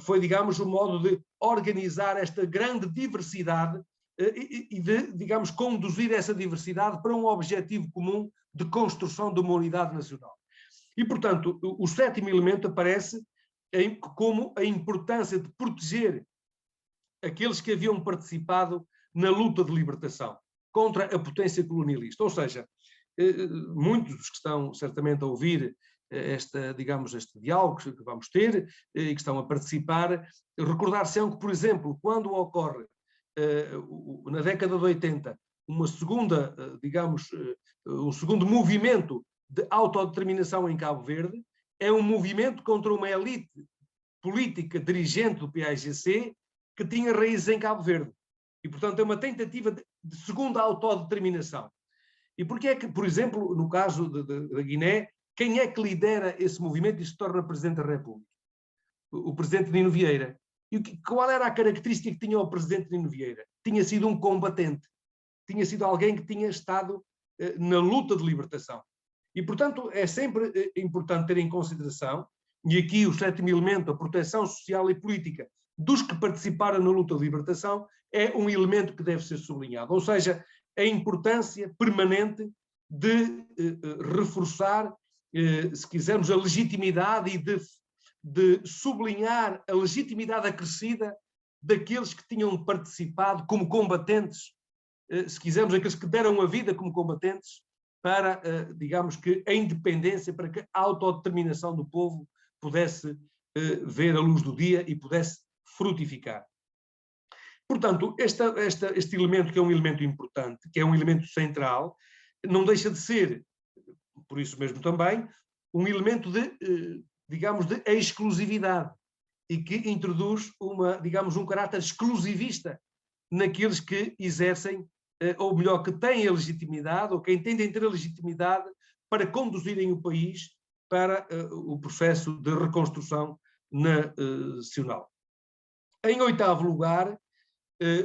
Foi, digamos, o modo de organizar esta grande diversidade e de, digamos, conduzir essa diversidade para um objetivo comum de construção de uma unidade nacional. E, portanto, o sétimo elemento aparece como a importância de proteger aqueles que haviam participado na luta de libertação contra a potência colonialista. Ou seja, muitos dos que estão certamente a ouvir digamos, este diálogo que vamos ter e que estão a participar, recordar-se-ão que, por exemplo, quando ocorre na década de 80 uma segunda, digamos, um segundo movimento de autodeterminação em Cabo Verde, é um movimento contra uma elite política dirigente do PAIGC que tinha raízes em Cabo Verde. E, portanto, é uma tentativa de segunda autodeterminação. E porquê é que, por exemplo, no caso da Guiné, quem é que lidera esse movimento e se torna Presidente da República? O Presidente Nino Vieira. E qual era a característica que tinha o presidente Nino Vieira? Tinha sido um combatente, tinha sido alguém que tinha estado na luta de libertação. E, portanto, é sempre importante ter em consideração, e aqui o 7º elemento, a proteção social e política dos que participaram na luta de libertação, é um elemento que deve ser sublinhado. Ou seja, a importância permanente de reforçar, se quisermos, a legitimidade e de sublinhar a legitimidade acrescida daqueles que tinham participado como combatentes, se quisermos, aqueles que deram a vida como combatentes para, digamos que, a independência, para que a autodeterminação do povo pudesse ver a luz do dia e pudesse frutificar. Portanto, este elemento, que é um elemento importante, que é um elemento central, não deixa de ser, por isso mesmo também, um elemento de, digamos, de exclusividade, e que introduz digamos, um caráter exclusivista naqueles que exercem, ou melhor, que têm a legitimidade, ou que entendem ter a legitimidade para conduzirem o país para o processo de reconstrução nacional. Em 8º lugar,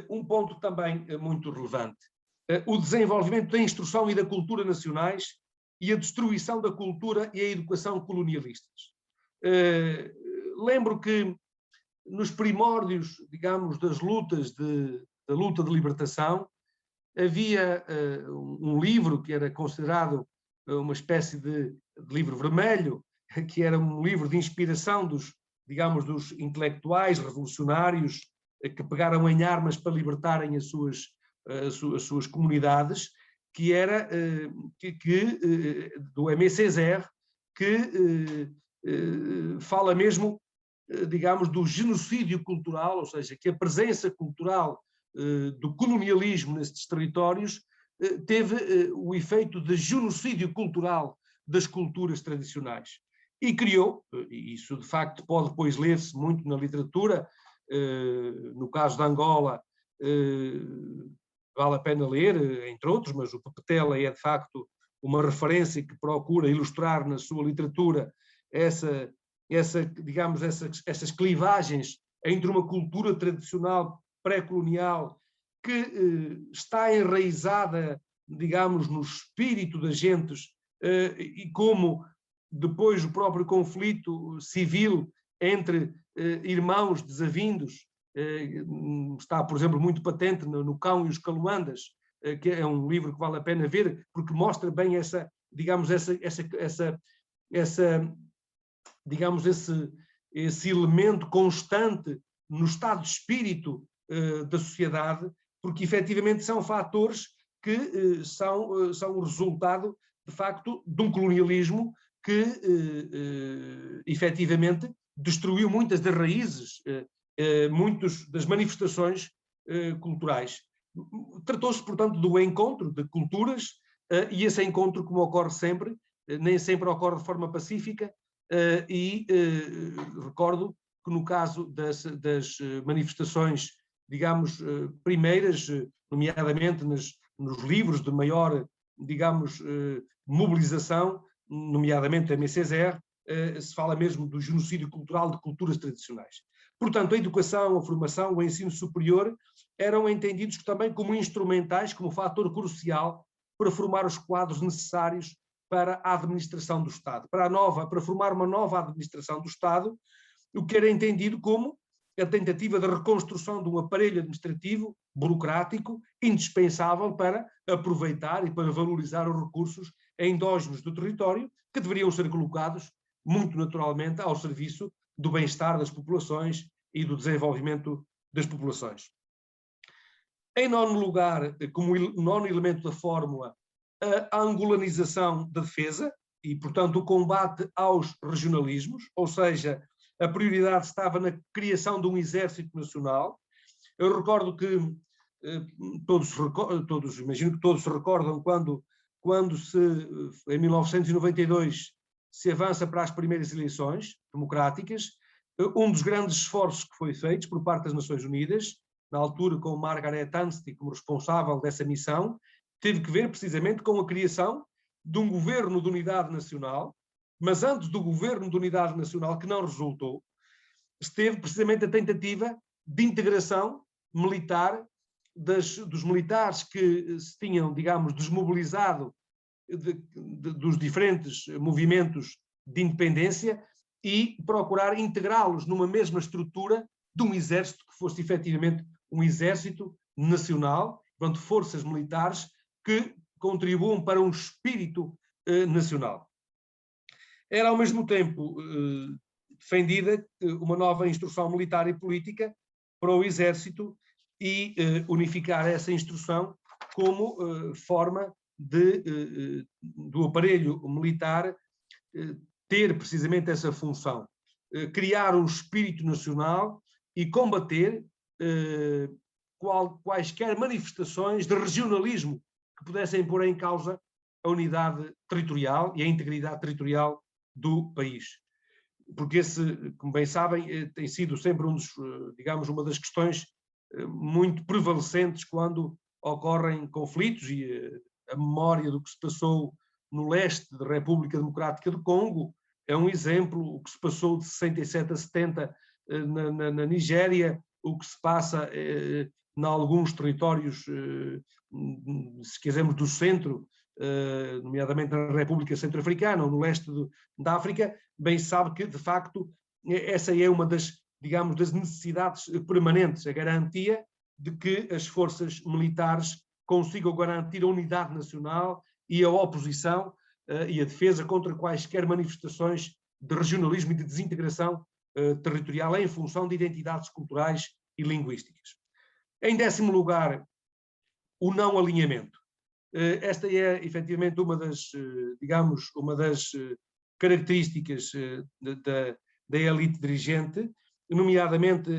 um ponto também muito relevante, o desenvolvimento da instrução e da cultura nacionais e a destruição da cultura e a educação colonialistas. Lembro que nos primórdios, digamos, das lutas da luta de libertação, havia um livro que era considerado uma espécie de livro vermelho, que era um livro de inspiração dos, digamos, dos intelectuais revolucionários que pegaram em armas para libertarem as suas comunidades, que era do Aimé Césaire, que fala mesmo, digamos, do genocídio cultural, ou seja, que a presença cultural do colonialismo nestes territórios teve o efeito de genocídio cultural das culturas tradicionais. E criou, e isso de facto pode depois ler-se muito na literatura, no caso de Angola, vale a pena ler, entre outros, mas o Pepetela é de facto uma referência que procura ilustrar na sua literatura digamos, essas clivagens entre uma cultura tradicional pré-colonial que está enraizada, digamos, no espírito das gentes, e como depois o próprio conflito civil entre irmãos desavindos está, por exemplo, muito patente no Cão e os Caluandas, que é um livro que vale a pena ver, porque mostra bem digamos, digamos, esse elemento constante no estado de espírito da sociedade, porque efetivamente são fatores que são o resultado, de facto, de um colonialismo que efetivamente destruiu muitas das raízes, muitas das manifestações culturais. Tratou-se, portanto, do encontro de culturas, e esse encontro, como ocorre sempre, nem sempre ocorre de forma pacífica, e recordo que no caso das manifestações, digamos, primeiras, nomeadamente nos livros de maior, digamos, mobilização, nomeadamente a Aimé Césaire, se fala mesmo do genocídio cultural de culturas tradicionais. Portanto, a educação, a formação, o ensino superior eram entendidos também como instrumentais, como fator crucial para formar os quadros necessários para a administração do Estado, para formar uma nova administração do Estado, o que era entendido como a tentativa de reconstrução de um aparelho administrativo, burocrático, indispensável para aproveitar e para valorizar os recursos endógenos do território, que deveriam ser colocados, muito naturalmente, ao serviço do bem-estar das populações e do desenvolvimento das populações. Em 9º lugar, como 9º elemento da fórmula, a angolanização da defesa e, portanto, o combate aos regionalismos, ou seja, a prioridade estava na criação de um exército nacional. Eu recordo que imagino que todos se recordam quando em 1992 se avança para as primeiras eleições democráticas, um dos grandes esforços que foi feito por parte das Nações Unidas, na altura com Margaret Anstey como responsável dessa missão, teve que ver precisamente com a criação de um governo de unidade nacional, mas antes do governo de unidade nacional, que não resultou, esteve precisamente a tentativa de integração militar dos militares que se tinham, digamos, desmobilizado dos diferentes movimentos de independência e procurar integrá-los numa mesma estrutura de um exército que fosse efetivamente um exército nacional, portanto, forças militares que contribuam para um espírito nacional. Era, ao mesmo tempo, defendida uma nova instrução militar e política para o exército e unificar essa instrução como forma do aparelho militar ter precisamente essa função, criar um espírito nacional e combater quaisquer manifestações de regionalismo que pudessem pôr em causa a unidade territorial e a integridade territorial do país. Porque esse, como bem sabem, tem sido sempre digamos, uma das questões muito prevalecentes quando ocorrem conflitos, e a memória do que se passou no leste da República Democrática do Congo é um exemplo, o que se passou de 67 a 70 na Nigéria, o que se passa em alguns territórios, se quisermos, do centro, nomeadamente na República Centro-Africana ou no leste da África, bem se sabe que, de facto, essa é uma das, digamos, das necessidades permanentes, a garantia de que as forças militares consigam garantir a unidade nacional e a oposição e a defesa contra quaisquer manifestações de regionalismo e de desintegração territorial em função de identidades culturais e linguísticas. Em 10º lugar, o não alinhamento. Esta é, efetivamente, uma das, digamos, uma das características da elite dirigente, nomeadamente,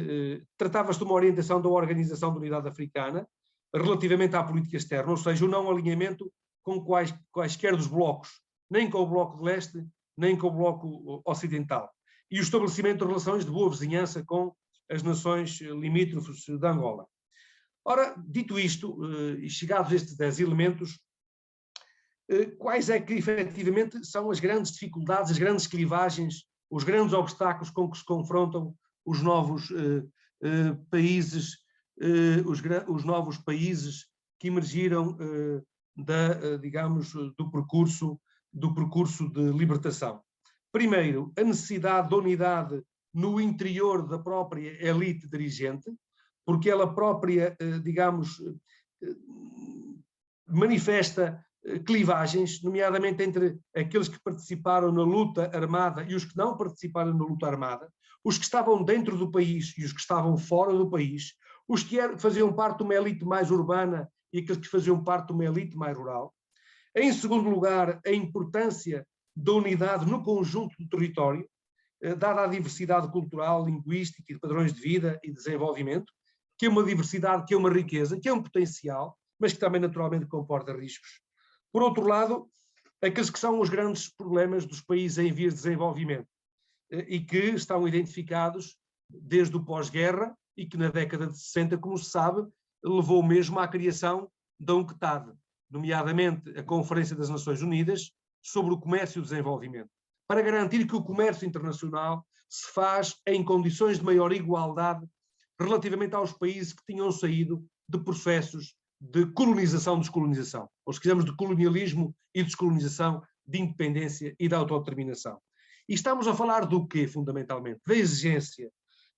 tratava-se de uma orientação da Organização da Unidade Africana relativamente à política externa, ou seja, o não alinhamento com quaisquer dos blocos, nem com o Bloco de Leste, nem com o Bloco Ocidental, e o estabelecimento de relações de boa vizinhança com as nações limítrofes de Angola. Ora, dito isto, e chegados a estes 10 elementos, quais é que efetivamente são as grandes dificuldades, as grandes clivagens, os grandes obstáculos com que se confrontam os novos países, os novos países que emergiram digamos, do percurso de libertação? Primeiro, a necessidade de unidade no interior da própria elite dirigente, porque ela própria, digamos, manifesta clivagens, nomeadamente entre aqueles que participaram na luta armada e os que não participaram na luta armada, os que estavam dentro do país e os que estavam fora do país, os que faziam parte de uma elite mais urbana e aqueles que faziam parte de uma elite mais rural. Em segundo lugar, a importância da unidade no conjunto do território, dada a diversidade cultural, linguística e de padrões de vida e desenvolvimento, que é uma diversidade, que é uma riqueza, que é um potencial, mas que também naturalmente comporta riscos. Por outro lado, aqueles que são os grandes problemas dos países em vias de desenvolvimento e que estão identificados desde o pós-guerra e que na década de 60, como se sabe, levou mesmo à criação da UNCTAD, nomeadamente a Conferência das Nações Unidas sobre o Comércio e o Desenvolvimento, para garantir que o comércio internacional se faz em condições de maior igualdade relativamente aos países que tinham saído de processos de colonização-descolonização, ou se quisermos de colonialismo e descolonização, de independência e de autodeterminação. E estamos a falar do quê, fundamentalmente? Da exigência,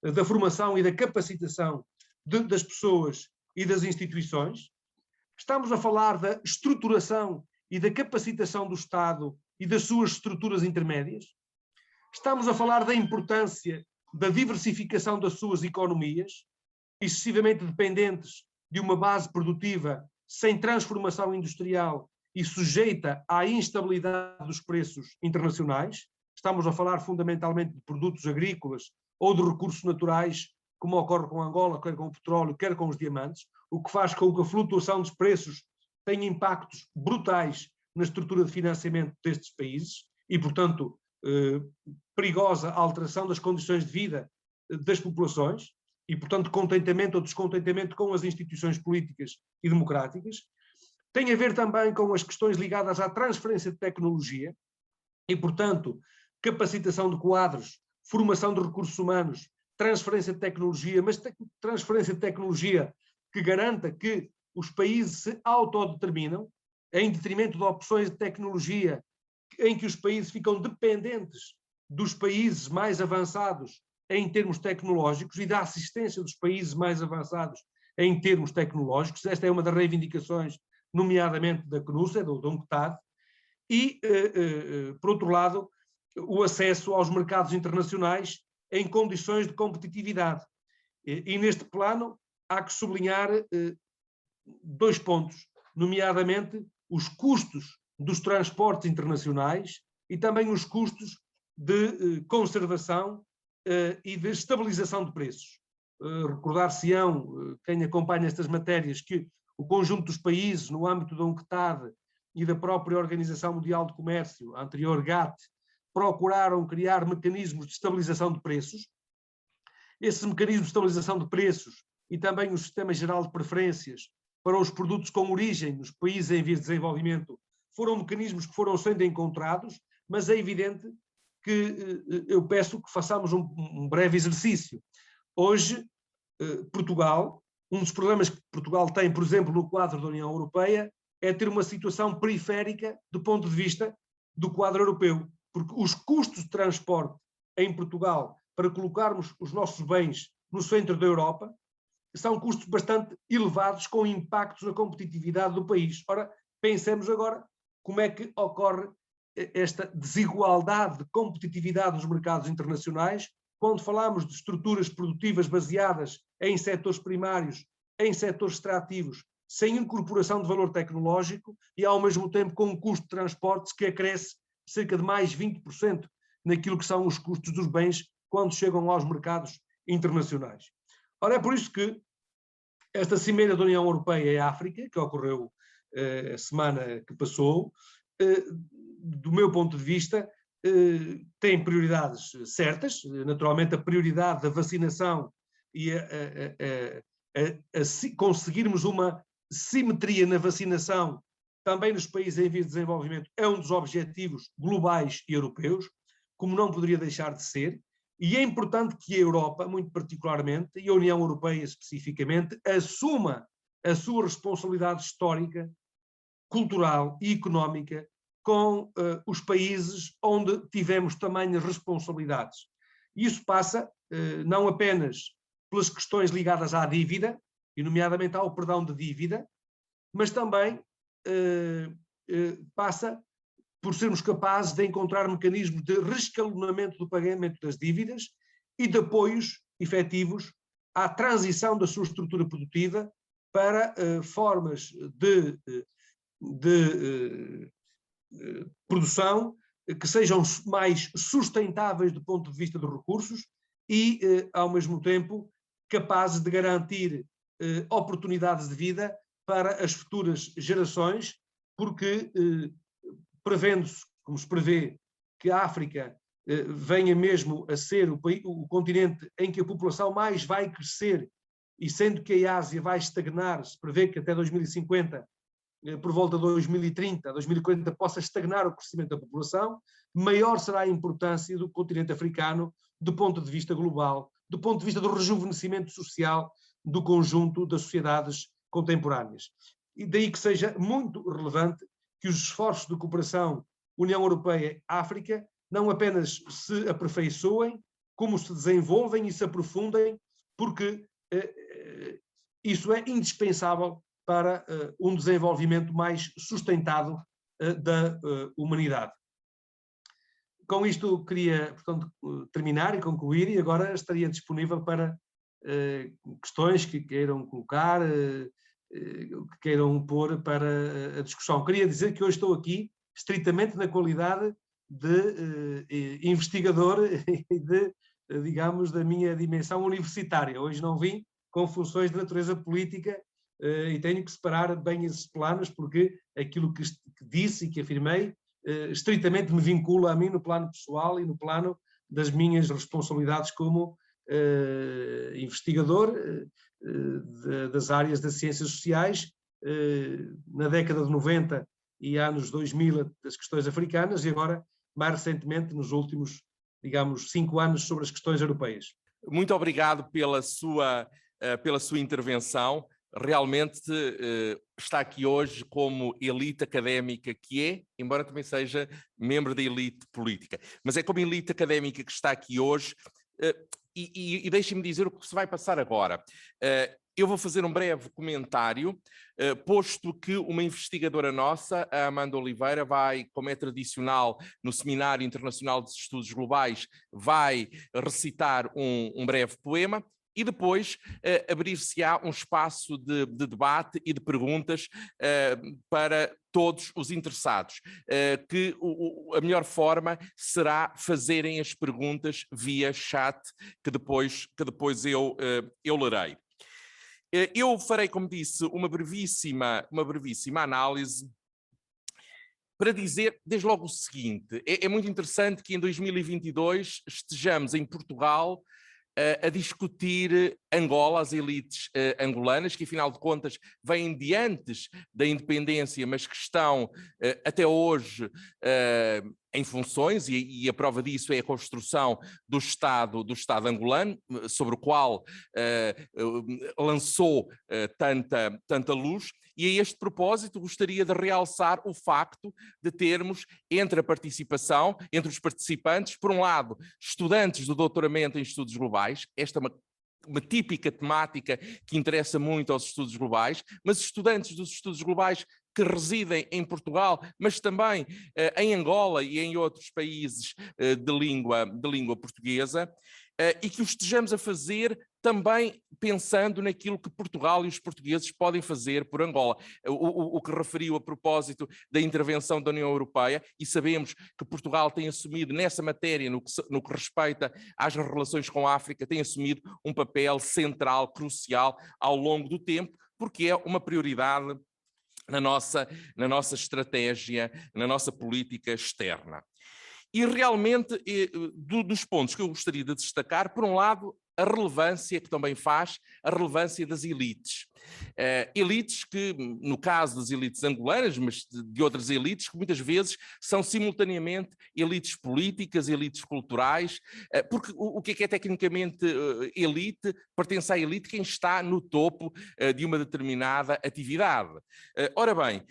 da formação e da capacitação das pessoas e das instituições. Estamos a falar da estruturação e da capacitação do Estado e das suas estruturas intermédias. Estamos a falar da importância da diversificação das suas economias, excessivamente dependentes de uma base produtiva sem transformação industrial e sujeita à instabilidade dos preços internacionais. Estamos a falar fundamentalmente de produtos agrícolas ou de recursos naturais, como ocorre com Angola, quer com o petróleo, quer com os diamantes, o que faz com que a flutuação dos preços tenha impactos brutais na estrutura de financiamento destes países e, portanto, perigosa alteração das condições de vida das populações e, portanto, contentamento ou descontentamento com as instituições políticas e democráticas. Tem a ver também com as questões ligadas à transferência de tecnologia e, portanto, capacitação de quadros, formação de recursos humanos transferência de tecnologia, mas transferência de tecnologia que garanta que os países se autodeterminam, em detrimento de opções de tecnologia em que os países ficam dependentes dos países mais avançados em termos tecnológicos e da assistência dos países mais avançados em termos tecnológicos. Esta é uma das reivindicações, nomeadamente da CNUSA, do UNCTAD, e, por outro lado, o acesso aos mercados internacionais em condições de competitividade. E neste plano há que sublinhar 2 pontos, nomeadamente os custos dos transportes internacionais e também os custos de conservação e de estabilização de preços. Recordar-se-ão, quem acompanha estas matérias, que o conjunto dos países, no âmbito da UNCTAD e da própria Organização Mundial de Comércio, a anterior GATT, procuraram criar mecanismos de estabilização de preços. Esses mecanismos de estabilização de preços e também o Sistema Geral de Preferências para os produtos com origem nos países em vias de desenvolvimento foram mecanismos que foram sendo encontrados, mas é evidente que eu peço que façamos um breve exercício. Hoje, Portugal, um dos problemas que Portugal tem, por exemplo, no quadro da União Europeia, é ter uma situação periférica do ponto de vista do quadro europeu, porque os custos de transporte em Portugal para colocarmos os nossos bens no centro da Europa são custos bastante elevados, com impactos na competitividade do país. Ora, pensemos agora como é que ocorre esta desigualdade de competitividade dos mercados internacionais quando falamos de estruturas produtivas baseadas em setores primários, em setores extrativos, sem incorporação de valor tecnológico e, ao mesmo tempo, com um custo de transportes que acresce cerca de mais 20% naquilo que são os custos dos bens quando chegam aos mercados internacionais. Ora, é por isso que esta Cimeira da União Europeia e África, que ocorreu a semana que passou, do meu ponto de vista, tem prioridades certas. Naturalmente, a prioridade da vacinação e conseguirmos uma simetria na vacinação também nos países em vias de desenvolvimento é um dos objetivos globais e europeus, como não poderia deixar de ser. E é importante que a Europa, muito particularmente, e a União Europeia especificamente, assuma a sua responsabilidade histórica, cultural e económica com os países onde tivemos tamanhas responsabilidades. E isso passa não apenas pelas questões ligadas à dívida, e nomeadamente ao perdão de dívida, mas também passa por sermos capazes de encontrar mecanismos de reescalonamento do pagamento das dívidas e de apoios efetivos à transição da sua estrutura produtiva para formas de produção que sejam mais sustentáveis do ponto de vista dos recursos e, ao mesmo tempo, capazes de garantir oportunidades de vida para as futuras gerações, porque prevendo-se, como se prevê, que a África venha mesmo a ser o continente em que a população mais vai crescer, e sendo que a Ásia vai estagnar, se prevê que até 2050, por volta de 2030, 2040, possa estagnar o crescimento da população, maior será a importância do continente africano do ponto de vista global, do ponto de vista do rejuvenescimento social do conjunto das sociedades contemporâneas. E daí que seja muito relevante que os esforços de cooperação União Europeia-África não apenas se aperfeiçoem, como se desenvolvem e se aprofundem, porque isso é indispensável para um desenvolvimento mais sustentado da humanidade. Com isto queria, portanto, terminar e concluir, e agora estaria disponível para questões que queiram colocar, que queiram pôr para a discussão. Queria dizer que hoje estou aqui estritamente na qualidade de investigador e de, digamos, da minha dimensão universitária. Hoje não vim com funções de natureza política e tenho que separar bem esses planos, porque aquilo que disse e que afirmei estritamente me vincula a mim no plano pessoal e no plano das minhas responsabilidades como investigador das áreas das ciências sociais, na década de 90 e anos 2000 das questões africanas, e agora, mais recentemente, nos últimos, digamos, 5 anos, sobre as questões europeias. Muito obrigado pela sua intervenção. Realmente está aqui hoje como elite académica que é, embora também seja membro da elite política. Mas é como elite académica que está aqui hoje. E deixem-me dizer o que se vai passar agora. Eu vou fazer um breve comentário, posto que uma investigadora nossa, a Amanda Oliveira, vai, como é tradicional no Seminário Internacional de Estudos Globais, vai recitar um breve poema. E depois abrir-se-á um espaço de debate e de perguntas para todos os interessados, que a melhor forma será fazerem as perguntas via chat, que depois eu lerei. Eu farei, como disse, uma brevíssima análise para dizer desde logo o seguinte: é muito interessante que em 2022 estejamos em Portugal a discutir Angola, as elites angolanas, que afinal de contas vêm de antes da independência, mas que estão até hoje em funções, e a prova disso é a construção do Estado angolano, sobre o qual lançou tanta luz. E a este propósito gostaria de realçar o facto de termos entre os participantes, por um lado, estudantes do doutoramento em estudos globais, esta é uma típica temática que interessa muito aos estudos globais, mas estudantes dos estudos globais que residem em Portugal, mas também em Angola e em outros países de língua portuguesa, e que o estejamos a fazer também pensando naquilo que Portugal e os portugueses podem fazer por Angola. O que referiu a propósito da intervenção da União Europeia, e sabemos que Portugal tem assumido nessa matéria, no que respeita às relações com a África, tem assumido um papel central, crucial, ao longo do tempo, porque é uma prioridade na nossa estratégia, na nossa política externa. E realmente, dos pontos que eu gostaria de destacar, por um lado, a relevância que também faz, a relevância das elites. Elites que, no caso das elites angolanas, mas de outras elites, que muitas vezes são simultaneamente elites políticas, elites culturais, porque o que é tecnicamente elite? Pertence à elite quem está no topo de uma determinada atividade. Ora bem,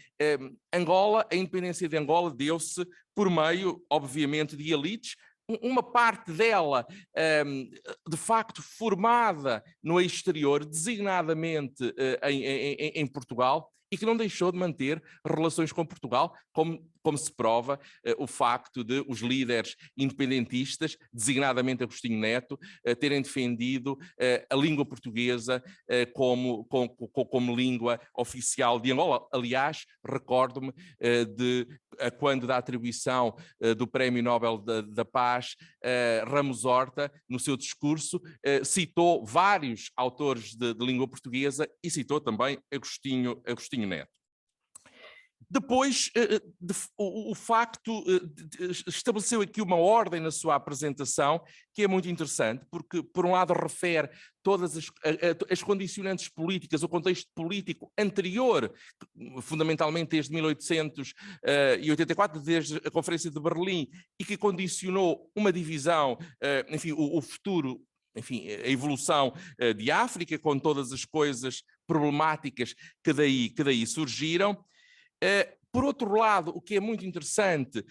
Angola, a independência de Angola deu-se por meio, obviamente, de elites, uma parte dela, de facto, formada no exterior, designadamente em Portugal, e que não deixou de manter relações com Portugal, como se prova o facto de os líderes independentistas, designadamente Agostinho Neto, terem defendido a língua portuguesa como língua oficial de Angola. Aliás, recordo-me quando da atribuição do Prémio Nobel da Paz, Ramos Horta, no seu discurso, citou vários autores de língua portuguesa e citou também Agostinho Neto. Depois, o facto estabeleceu aqui uma ordem na sua apresentação que é muito interessante, porque, por um lado, refere todas as condicionantes políticas, o contexto político anterior, fundamentalmente desde 1884, desde a Conferência de Berlim, e que condicionou uma divisão, enfim, o futuro, enfim, a evolução de África, com todas as coisas problemáticas que daí surgiram. Por outro lado, o que é muito interessante,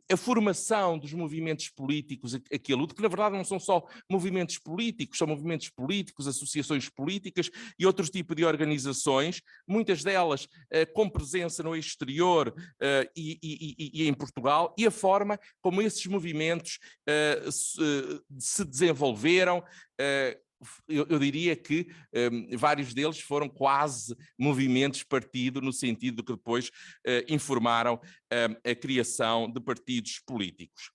a formação dos movimentos políticos aqui a luta, que na verdade não são só movimentos políticos, são movimentos políticos, associações políticas e outro tipo de organizações, muitas delas com presença no exterior e em Portugal, e a forma como esses movimentos se desenvolveram. Eu diria que vários deles foram quase movimentos partido, no sentido de que depois informaram a criação de partidos políticos.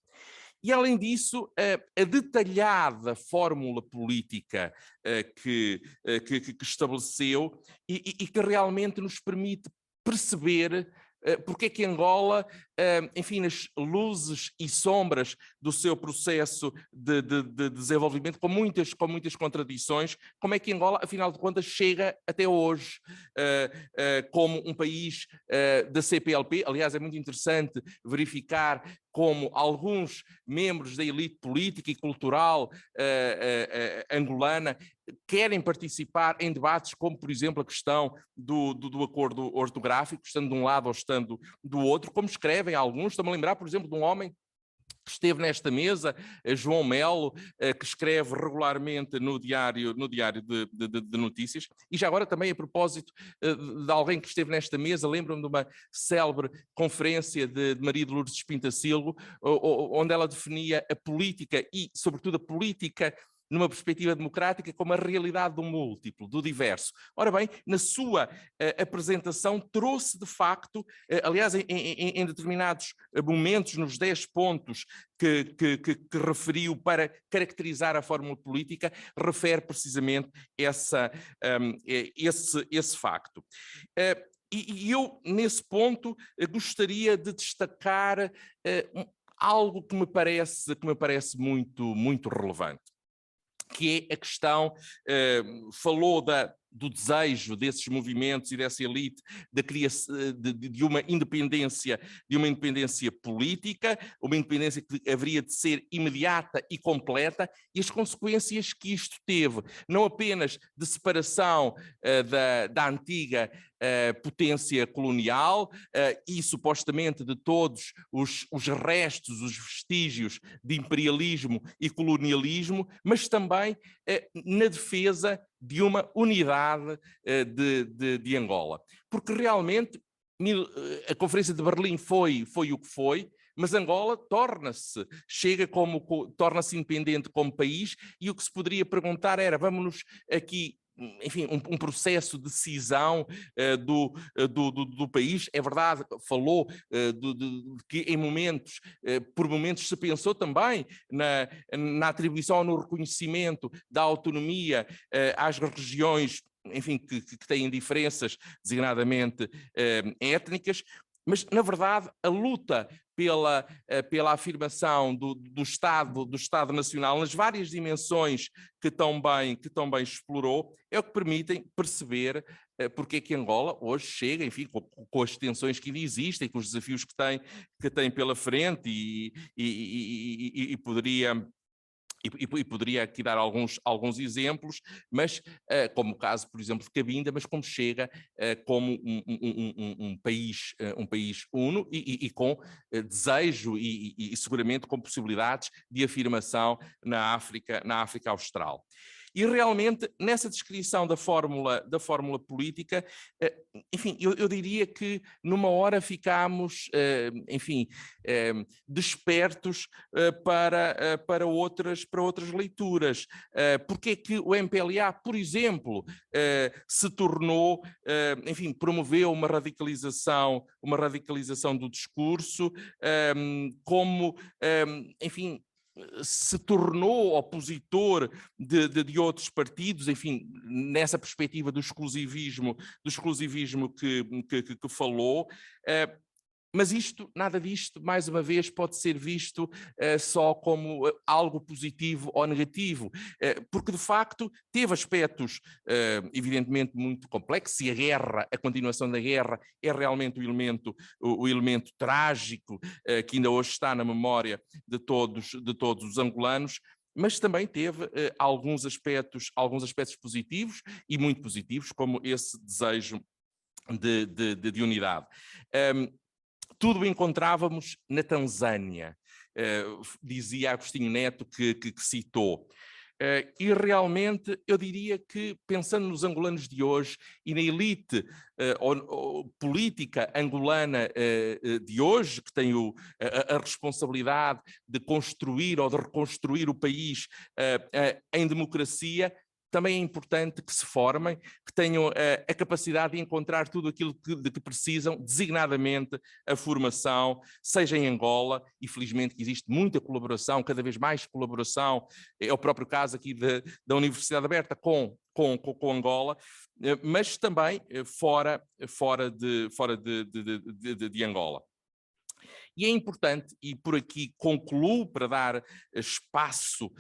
E, além disso, a detalhada fórmula política que estabeleceu e que realmente nos permite perceber porque é que Angola, enfim, nas luzes e sombras do seu processo de desenvolvimento, com muitas contradições, como é que Angola, afinal de contas, chega até hoje como um país da CPLP. Aliás, é muito interessante verificar como alguns membros da elite política e cultural angolana querem participar em debates como, por exemplo, a questão do acordo ortográfico, estando de um lado ou estando do outro, como escrevem alguns. Estou-me a lembrar, por exemplo, de um homem que esteve nesta mesa, João Melo, que escreve regularmente no diário de notícias. E já agora também a propósito de alguém que esteve nesta mesa, lembro-me de uma célebre conferência de Maria de Lourdes Espintacilgo, onde ela definia a política e, sobretudo, a política numa perspectiva democrática, como a realidade do múltiplo, do diverso. Ora bem, na sua apresentação trouxe de facto, aliás, em determinados momentos, nos 10 pontos que referiu para caracterizar a fórmula política, refere precisamente esse facto. E eu, nesse ponto, gostaria de destacar algo que me parece muito relevante, que é a questão, falou do desejo desses movimentos e dessa elite de uma independência política, uma independência que haveria de ser imediata e completa, e as consequências que isto teve, não apenas de separação da antiga potência colonial e supostamente de todos os restos, os vestígios de imperialismo e colonialismo, mas também na defesa de uma unidade de Angola. Porque realmente a Conferência de Berlim foi o que foi, mas Angola torna-se independente como país, e o que se poderia perguntar era, vamos-nos aqui, enfim, um processo de cisão do país. É verdade, falou que em momentos, por momentos se pensou também na atribuição ou no reconhecimento da autonomia às regiões, enfim, que têm diferenças designadamente étnicas, mas, na verdade, a luta pela afirmação do Estado Nacional nas várias dimensões que tão bem explorou, é o que permitem perceber porque é que Angola hoje chega, enfim, com as tensões que ainda existem, com os desafios que tem pela frente, e poderia aqui dar alguns exemplos, mas como o caso, por exemplo, de Cabinda, mas como chega como um país uno e com desejo e seguramente com possibilidades de afirmação na África Austral. E realmente, nessa descrição da fórmula política, enfim, eu diria que numa hora ficámos, enfim, despertos para outras leituras. Porque é que o MPLA, por exemplo, se tornou, enfim, promoveu uma radicalização do discurso, como, enfim, se tornou opositor de outros partidos, enfim, nessa perspectiva do exclusivismo que falou. Mas nada disto, mais uma vez, pode ser visto só como algo positivo ou negativo, porque de facto teve aspectos evidentemente muito complexos, e a continuação da guerra é realmente o elemento trágico que ainda hoje está na memória de todos os angolanos, mas também teve alguns aspectos positivos e muito positivos, como esse desejo de unidade. Tudo encontrávamos na Tanzânia, dizia Agostinho Neto, que citou. E realmente eu diria que, pensando nos angolanos de hoje e na elite política angolana de hoje, que tem a responsabilidade de construir ou de reconstruir o país em democracia, também é importante que se formem, que tenham a capacidade de encontrar tudo aquilo de que precisam, designadamente a formação, seja em Angola, e felizmente que existe muita colaboração, cada vez mais colaboração, é o próprio caso aqui da Universidade Aberta com Angola, mas também fora de Angola. E é importante, e por aqui concluo para dar espaço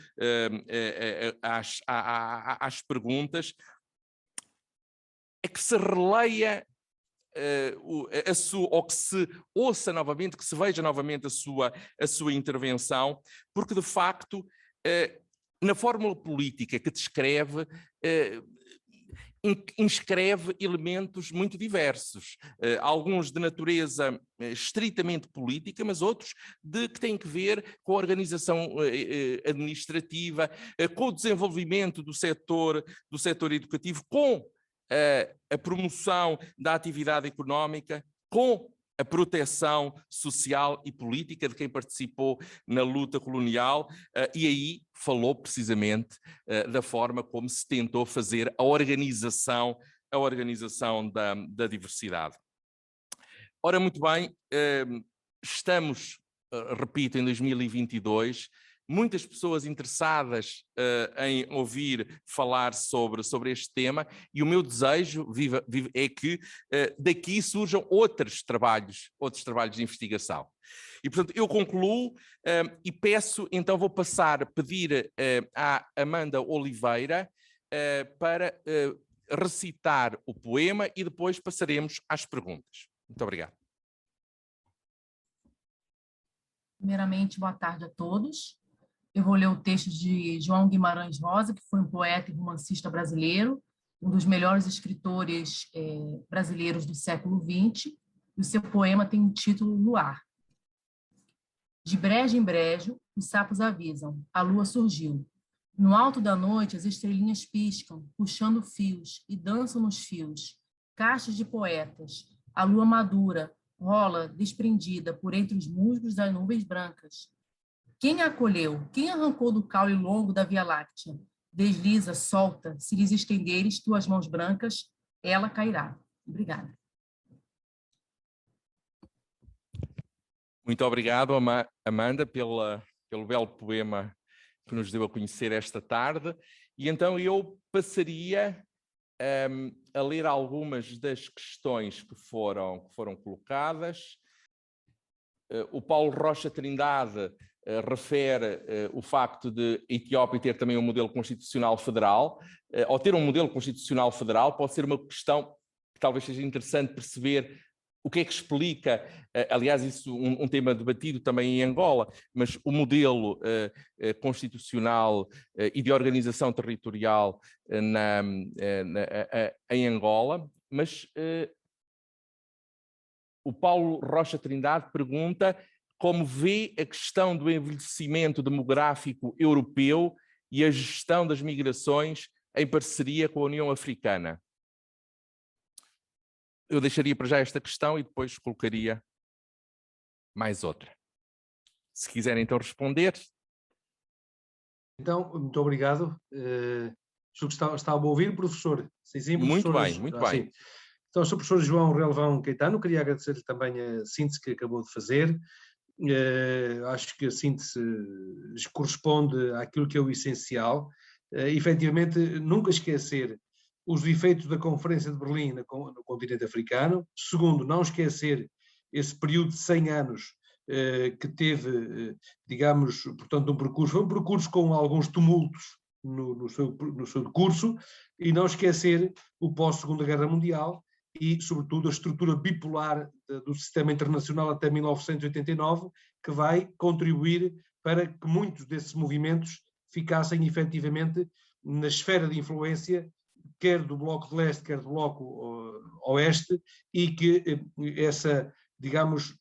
às perguntas, é que se releia ou que se ouça novamente, que se veja novamente a sua intervenção, porque de facto, na fórmula política que descreve, inscreve elementos muito diversos, alguns de natureza estritamente política, mas outros que têm que ver com a organização administrativa, com o desenvolvimento do setor educativo, com a promoção da atividade económica, com a proteção social e política de quem participou na luta colonial, e aí falou precisamente da forma como se tentou fazer a organização da diversidade. Ora, muito bem, estamos, repito, em 2022, muitas pessoas interessadas em ouvir falar sobre este tema, e o meu desejo é que daqui surjam outros trabalhos de investigação. E, portanto, eu concluo e peço, então vou pedir à Amanda Oliveira para recitar o poema e depois passaremos às perguntas. Muito obrigado. Primeiramente, boa tarde a todos. Eu vou ler o texto de João Guimarães Rosa, que foi um poeta e romancista brasileiro, um dos melhores escritores brasileiros do século XX. E o seu poema tem o título Luar. De brejo em brejo, os sapos avisam, a lua surgiu. No alto da noite, as estrelinhas piscam, puxando fios, e dançam nos fios. Caixas de poetas, a lua madura, rola desprendida por entre os musgos das nuvens brancas. Quem a acolheu? Quem arrancou do caule longo da Via Láctea? Desliza, solta, se lhes estenderes tuas mãos brancas, ela cairá. Obrigada. Muito obrigado, Amanda, pelo belo poema que nos deu a conhecer esta tarde. E então eu passaria a ler algumas das questões que foram colocadas. O Paulo Rocha Trindade refere o facto de a Etiópia ter também um modelo constitucional federal. Ao ter um modelo constitucional federal, pode ser uma questão que talvez seja interessante perceber o que é que explica, aliás, isso um tema debatido também em Angola, mas o modelo constitucional e de organização territorial em Angola. Mas o Paulo Rocha Trindade pergunta como vê a questão do envelhecimento demográfico europeu e a gestão das migrações em parceria com a União Africana. Eu deixaria para já esta questão e depois colocaria mais outra. Se quiserem então responder. Então, muito obrigado. Está a ouvir, professor? Sim, sim, muito professor. Bem, muito bem. Sim. Então, sou o professor João Relvão Caetano, queria agradecer-lhe também a síntese que acabou de fazer. Acho que a síntese corresponde àquilo que é o essencial. Efetivamente, nunca esquecer os efeitos da Conferência de Berlim no continente africano. Segundo, não esquecer esse período de 100 anos que teve, digamos, portanto, foi um percurso com alguns tumultos no seu curso, e não esquecer o pós-Segunda Guerra Mundial e, sobretudo, a estrutura bipolar do sistema internacional até 1989, que vai contribuir para que muitos desses movimentos ficassem efetivamente na esfera de influência, quer do Bloco de Leste, quer do Bloco Oeste, e que essa, digamos,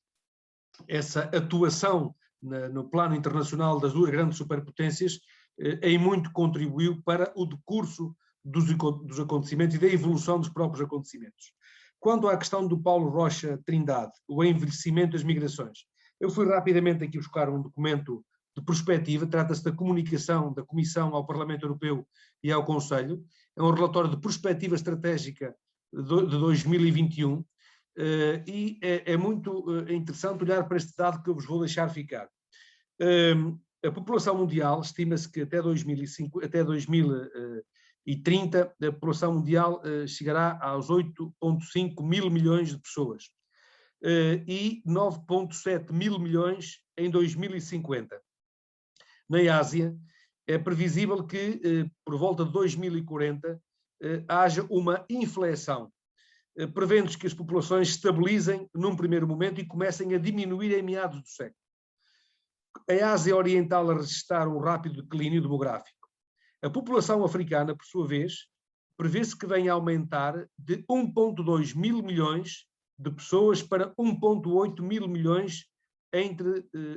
essa atuação no plano internacional das duas grandes superpotências em muito contribuiu para o decurso dos acontecimentos e da evolução dos próprios acontecimentos. Quanto à questão do Paulo Rocha Trindade, o envelhecimento das migrações, eu fui rapidamente aqui buscar um documento de prospectiva, trata-se da comunicação da Comissão ao Parlamento Europeu e ao Conselho, é um relatório de prospectiva estratégica de 2021, e é muito interessante olhar para este dado que eu vos vou deixar ficar. A população mundial, estima-se que até 2030 a população mundial chegará aos 8,5 mil milhões de pessoas e 9,7 mil milhões em 2050. Na Ásia, é previsível que por volta de 2040 haja uma inflexão. prevendo-se que as populações se estabilizem num primeiro momento e comecem a diminuir em meados do século. A Ásia Oriental a registrar um rápido declínio demográfico. A população africana, por sua vez, prevê-se que venha a aumentar de 1,2 mil milhões de pessoas para 1,8 mil milhões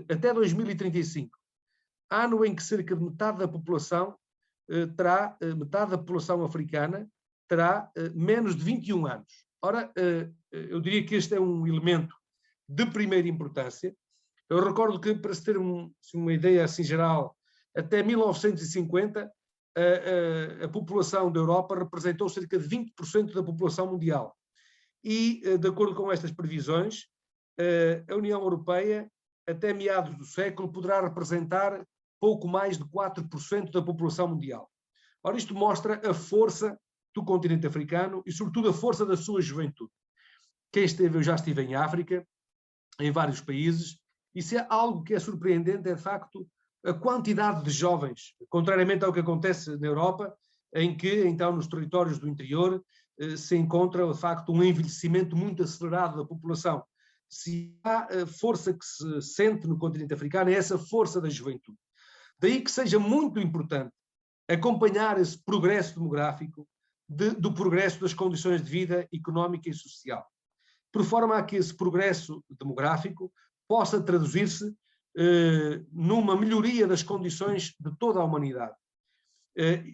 até 2035. Ano em que cerca de metade da população africana terá menos de 21 anos. Ora, eu diria que este é um elemento de primeira importância. Eu recordo que, para se ter uma ideia assim geral, até 1950, a população da Europa representou cerca de 20% da população mundial. E, de acordo com estas previsões, a União Europeia, até meados do século, poderá representar pouco mais de 4% da população mundial. Ora, isto mostra a força do continente africano e, sobretudo, a força da sua juventude. Eu já estive em África, em vários países, e se há algo que é surpreendente é, de facto, a quantidade de jovens, contrariamente ao que acontece na Europa, em que, então, nos territórios do interior, se encontra, de facto, um envelhecimento muito acelerado da população. Se há a força que se sente no continente africano, é essa força da juventude. Daí que seja muito importante acompanhar esse progresso demográfico do progresso das condições de vida económica e social, por forma a que esse progresso demográfico possa traduzir-se numa melhoria das condições de toda a humanidade.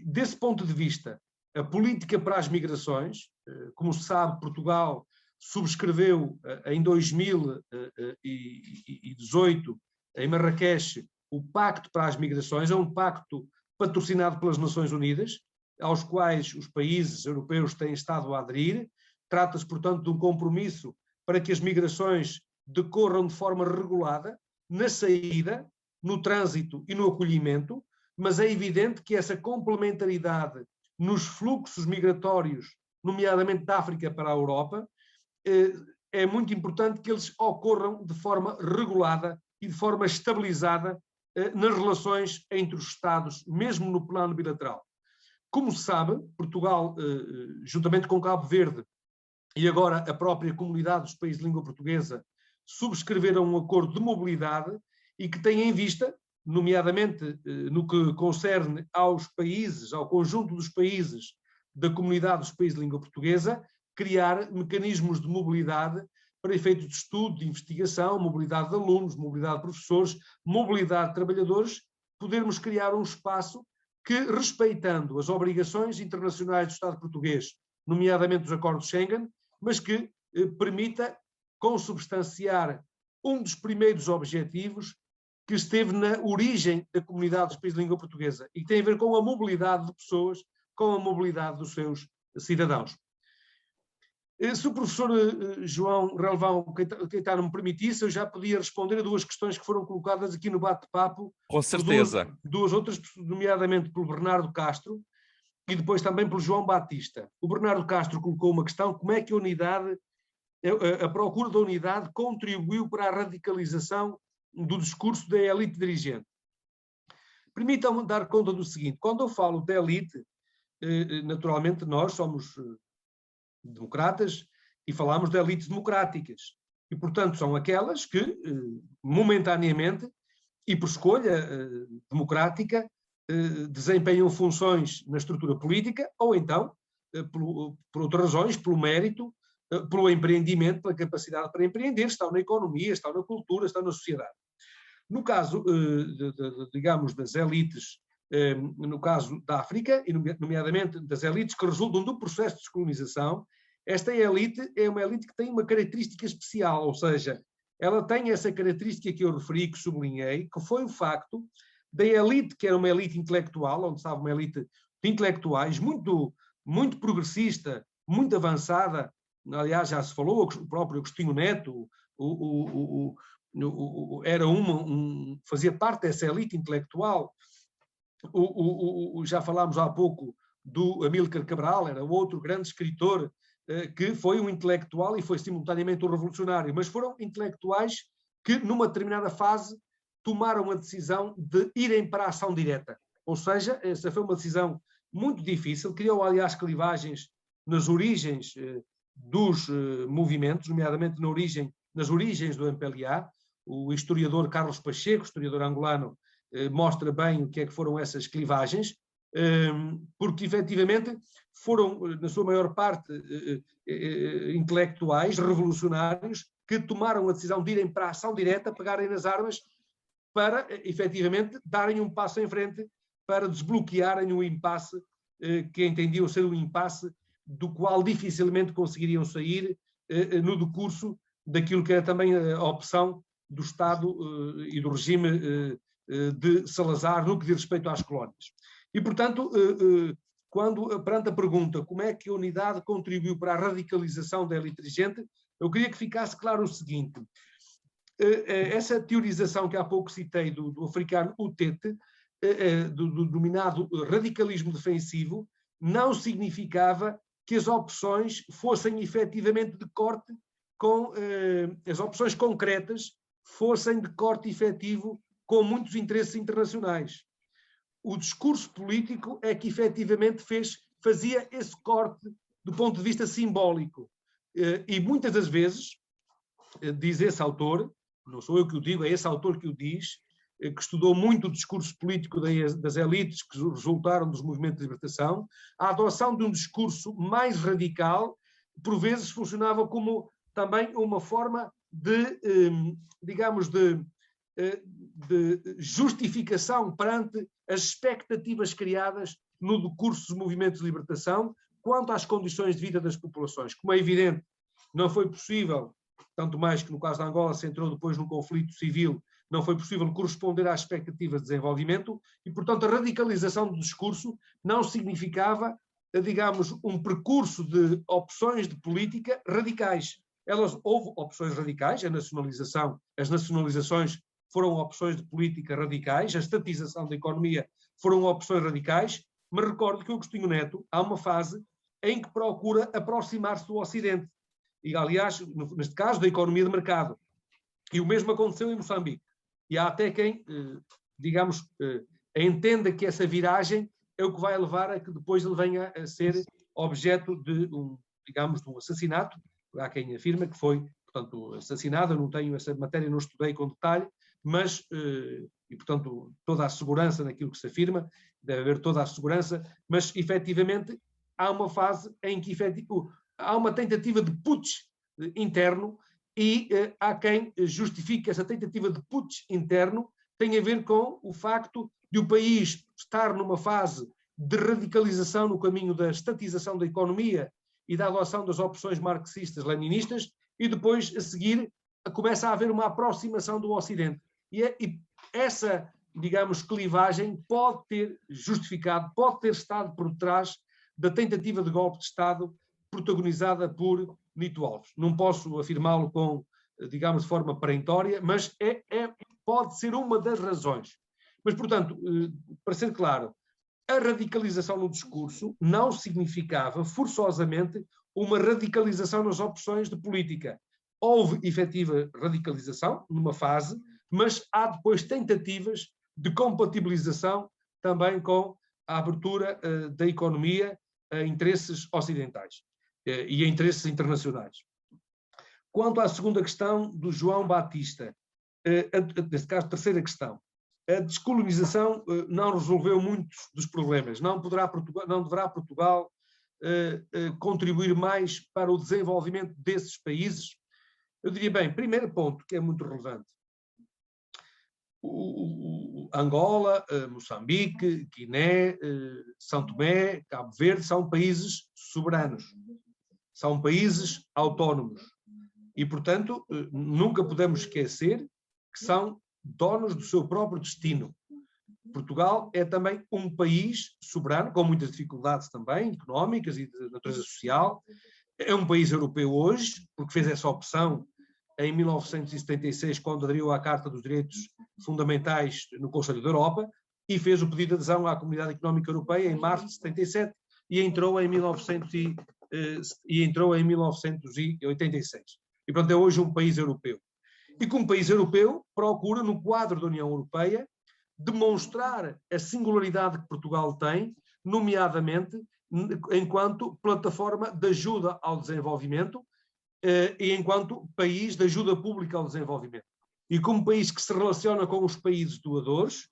Desse ponto de vista, a política para as migrações, como se sabe, Portugal subscreveu em 2018, em Marrakech, o Pacto para as Migrações. É um pacto patrocinado pelas Nações Unidas, aos quais os países europeus têm estado a aderir. Trata-se, portanto, de um compromisso para que as migrações decorram de forma regulada, na saída, no trânsito e no acolhimento, mas é evidente que essa complementaridade nos fluxos migratórios, nomeadamente da África para a Europa, é muito importante que eles ocorram de forma regulada e de forma estabilizada nas relações entre os Estados, mesmo no plano bilateral. Como se sabe, Portugal, juntamente com Cabo Verde e agora a própria comunidade dos países de língua portuguesa, subscreveram um acordo de mobilidade e que tem em vista, nomeadamente no que concerne aos países, ao conjunto dos países da comunidade dos países de língua portuguesa, criar mecanismos de mobilidade para efeitos de estudo, de investigação, mobilidade de alunos, mobilidade de professores, mobilidade de trabalhadores, podermos criar um espaço que, respeitando as obrigações internacionais do Estado português, nomeadamente os acordos de Schengen, mas que permita consubstanciar um dos primeiros objetivos que esteve na origem da comunidade dos países de língua portuguesa e que tem a ver com a mobilidade de pessoas, com a mobilidade dos seus cidadãos. Se o professor João Relvão Caetano me permitisse, eu já podia responder a duas questões que foram colocadas aqui no bate-papo. Com certeza. Duas outras, nomeadamente pelo Bernardo Castro e depois também pelo João Batista. O Bernardo Castro colocou uma questão: como é que a procura da unidade contribuiu para a radicalização do discurso da elite dirigente? Permitam-me dar conta do seguinte: quando eu falo da elite, naturalmente nós somos democratas e falamos de elites democráticas. E, portanto, são aquelas que, momentaneamente e por escolha democrática, desempenham funções na estrutura política ou então, por outras razões, pelo mérito, pelo empreendimento, pela capacidade para empreender, estão na economia, estão na cultura, estão na sociedade. No caso, digamos, das elites, no caso da África, e nomeadamente das elites que resultam do processo de descolonização, esta elite é uma elite que tem uma característica especial, ou seja, ela tem essa característica que eu referi, que sublinhei, que foi o facto da elite, que era uma elite intelectual, onde estava uma elite de intelectuais muito, muito progressista, muito avançada. Aliás, já se falou, o próprio Agostinho Neto fazia parte dessa elite intelectual. Já falámos há pouco do Amílcar Cabral, era outro grande escritor que foi um intelectual e foi simultaneamente um revolucionário, mas foram intelectuais que numa determinada fase tomaram a decisão de irem para a ação direta. Ou seja, essa foi uma decisão muito difícil, criou aliás clivagens nas origens dos movimentos, nomeadamente nas origens do MPLA. O historiador Carlos Pacheco, historiador angolano, mostra bem o que é que foram essas clivagens, porque efetivamente foram, na sua maior parte, intelectuais, revolucionários, que tomaram a decisão de irem para a ação direta, pegarem nas armas, para efetivamente darem um passo em frente, para desbloquearem o impasse que entendiam ser um impasse do qual dificilmente conseguiriam sair no decurso daquilo que era também a opção do Estado e do regime de Salazar no que diz respeito às colónias. E, portanto, quando perante a pergunta como é que a unidade contribuiu para a radicalização da elite dirigente, eu queria que ficasse claro o seguinte: essa teorização que há pouco citei do africano Utete, do denominado radicalismo defensivo, não significava que as opções fossem efetivamente de corte com as opções concretas fossem de corte efetivo com muitos interesses internacionais. O discurso político é que efetivamente fazia esse corte do ponto de vista simbólico. E muitas das vezes, diz esse autor, não sou eu que o digo, é esse autor que o diz, que estudou muito o discurso político das elites que resultaram dos movimentos de libertação, a adoção de um discurso mais radical, por vezes funcionava como também uma forma de, digamos, de justificação perante as expectativas criadas no decurso dos movimentos de libertação quanto às condições de vida das populações. Como é evidente, não foi possível, tanto mais que no caso da Angola se entrou depois num conflito civil, não foi possível corresponder às expectativas de desenvolvimento e, portanto, a radicalização do discurso não significava, digamos, um percurso de opções de política radicais. Houve opções radicais, as nacionalizações foram opções de política radicais, a estatização da economia foram opções radicais, mas recordo que o Agostinho Neto há uma fase em que procura aproximar-se do Ocidente, e aliás, neste caso, da economia de mercado. E o mesmo aconteceu em Moçambique. E há até quem, digamos, entenda que essa viragem é o que vai levar a que depois ele venha a ser objeto de um assassinato. Há quem afirma que foi, portanto, assassinado. Eu não tenho essa matéria, não estudei com detalhe, mas, e portanto, toda a segurança naquilo que se afirma, deve haver toda a segurança, mas efetivamente há uma fase em que há uma tentativa de putsch interno e há quem justifique essa tentativa de putsch interno tem a ver com o facto de o país estar numa fase de radicalização no caminho da estatização da economia e da adoção das opções marxistas-leninistas, e depois, a seguir, começa a haver uma aproximação do Ocidente. E essa, digamos, clivagem pode ter justificado, pode ter estado por trás da tentativa de golpe de Estado protagonizada por Nito Alves. Não posso afirmá-lo com, digamos, de forma perentória, mas pode ser uma das razões. Mas, portanto, para ser claro, a radicalização no discurso não significava forçosamente uma radicalização nas opções de política. Houve efetiva radicalização numa fase, mas há depois tentativas de compatibilização também com a abertura da economia a interesses ocidentais e a interesses internacionais. Quanto à segunda questão do João Batista, neste caso, terceira questão, a descolonização não resolveu muitos dos problemas. Não deverá Portugal contribuir mais para o desenvolvimento desses países? Eu diria, bem, primeiro ponto que é muito relevante. Angola, Moçambique, Guiné, São Tomé, Cabo Verde são países soberanos, são países autónomos e, portanto, nunca podemos esquecer que são donos do seu próprio destino. Portugal é também um país soberano, com muitas dificuldades também, económicas e de natureza social. É um país europeu hoje, porque fez essa opção em 1976, quando aderiu à Carta dos Direitos Fundamentais no Conselho da Europa, e fez o pedido de adesão à Comunidade Económica Europeia em março de 77 e entrou em 1986. E, portanto, é hoje um país europeu. E como país europeu, procura, no quadro da União Europeia, demonstrar a singularidade que Portugal tem, nomeadamente enquanto plataforma de ajuda ao desenvolvimento e enquanto país de ajuda pública ao desenvolvimento. E como país que se relaciona com os países doadores,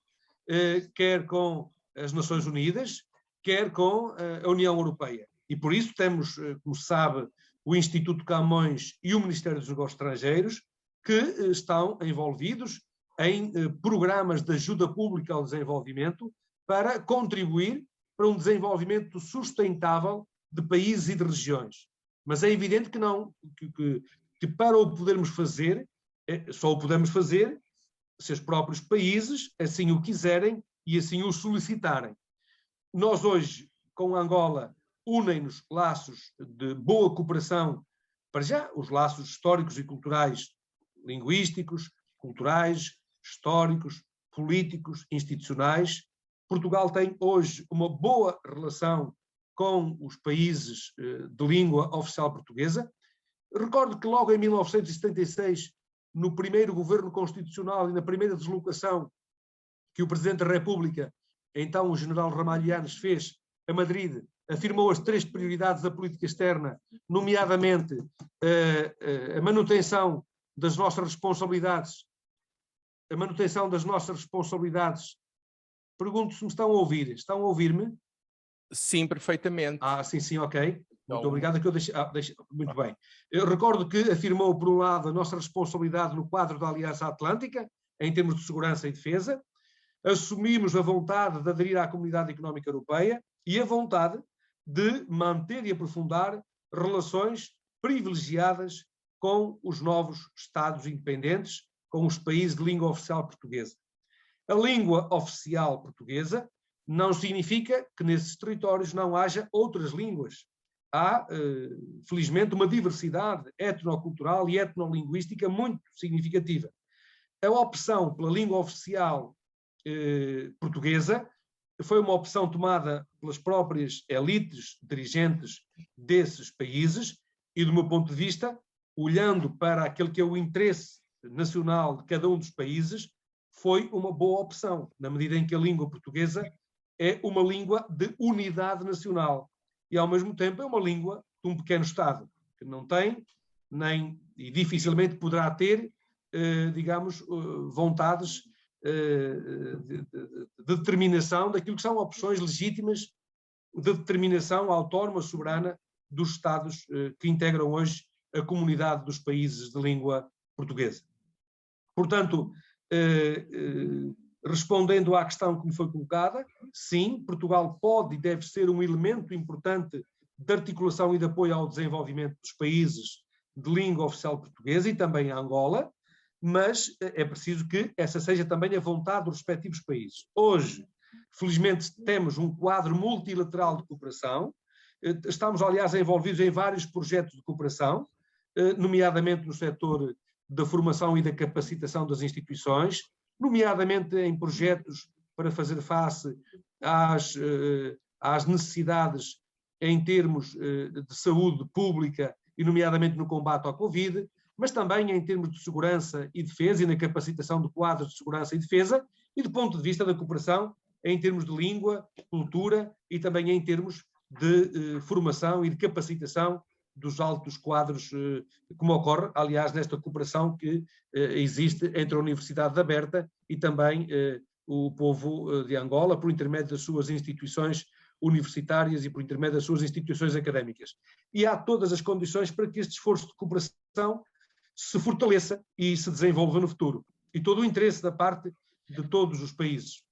quer com as Nações Unidas, quer com a União Europeia. E por isso temos, como se sabe, o Instituto Camões e o Ministério dos Negócios Estrangeiros, que estão envolvidos em programas de ajuda pública ao desenvolvimento para contribuir para um desenvolvimento sustentável de países e de regiões. Mas é evidente que não, que para o podermos fazer, só o podemos fazer se os próprios países assim o quiserem e assim o solicitarem. Nós hoje, com Angola, unem-nos laços de boa cooperação, para já os laços históricos e culturais, linguísticos, culturais, históricos, políticos, institucionais. Portugal tem hoje uma boa relação com os países de língua oficial portuguesa. Recordo que logo em 1976, no primeiro governo constitucional e na primeira deslocação que o Presidente da República, então o General Ramalhianes, fez a Madrid, afirmou as 3 prioridades da política externa, nomeadamente a manutenção das nossas responsabilidades. A manutenção das nossas responsabilidades. Pergunto se me estão a ouvir. Estão a ouvir-me? Sim, perfeitamente. Sim, ok. Muito obrigado. Muito bem. Eu recordo que afirmou, por um lado, a nossa responsabilidade no quadro da Aliança Atlântica, em termos de segurança e defesa. Assumimos a vontade de aderir à Comunidade Económica Europeia e a vontade de manter e aprofundar relações privilegiadas com os novos Estados independentes, com os países de língua oficial portuguesa. A língua oficial portuguesa não significa que nesses territórios não haja outras línguas. Há, felizmente, uma diversidade etnocultural e etnolinguística muito significativa. A opção pela língua oficial portuguesa foi uma opção tomada pelas próprias elites dirigentes desses países e, do meu ponto de vista, olhando para aquele que é o interesse nacional de cada um dos países, foi uma boa opção, na medida em que a língua portuguesa é uma língua de unidade nacional e, ao mesmo tempo, é uma língua de um pequeno Estado, que não tem, nem e dificilmente poderá ter, vontades de determinação daquilo que são opções legítimas de determinação autónoma, soberana dos Estados que integram hoje a comunidade dos países de língua portuguesa. Portanto, respondendo à questão que me foi colocada, sim, Portugal pode e deve ser um elemento importante de articulação e de apoio ao desenvolvimento dos países de língua oficial portuguesa e também a Angola, mas é preciso que essa seja também a vontade dos respectivos países. Hoje, felizmente, temos um quadro multilateral de cooperação, estamos, aliás, envolvidos em vários projetos de cooperação, nomeadamente no setor da formação e da capacitação das instituições, nomeadamente em projetos para fazer face às necessidades em termos de saúde pública e nomeadamente no combate ao Covid, mas também em termos de segurança e defesa e na capacitação de quadros de segurança e defesa e do ponto de vista da cooperação em termos de língua, cultura e também em termos de formação e de capacitação dos altos quadros, como ocorre, aliás, nesta cooperação que existe entre a Universidade Aberta e também o povo de Angola, por intermédio das suas instituições universitárias e por intermédio das suas instituições académicas. E há todas as condições para que este esforço de cooperação se fortaleça e se desenvolva no futuro. E todo o interesse da parte de todos os países.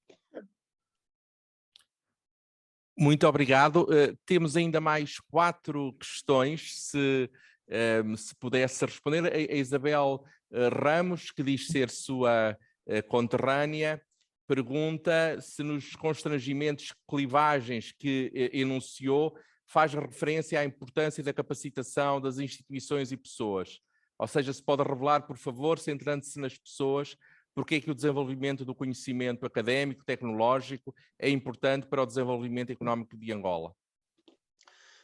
Muito obrigado. Temos ainda mais 4 questões, se pudesse responder. A Isabel Ramos, que diz ser sua conterrânea, pergunta se nos constrangimentos, clivagens que enunciou, faz referência à importância da capacitação das instituições e pessoas. Ou seja, se pode revelar, por favor, centrando-se nas pessoas, porque é que o desenvolvimento do conhecimento académico, tecnológico, é importante para o desenvolvimento económico de Angola?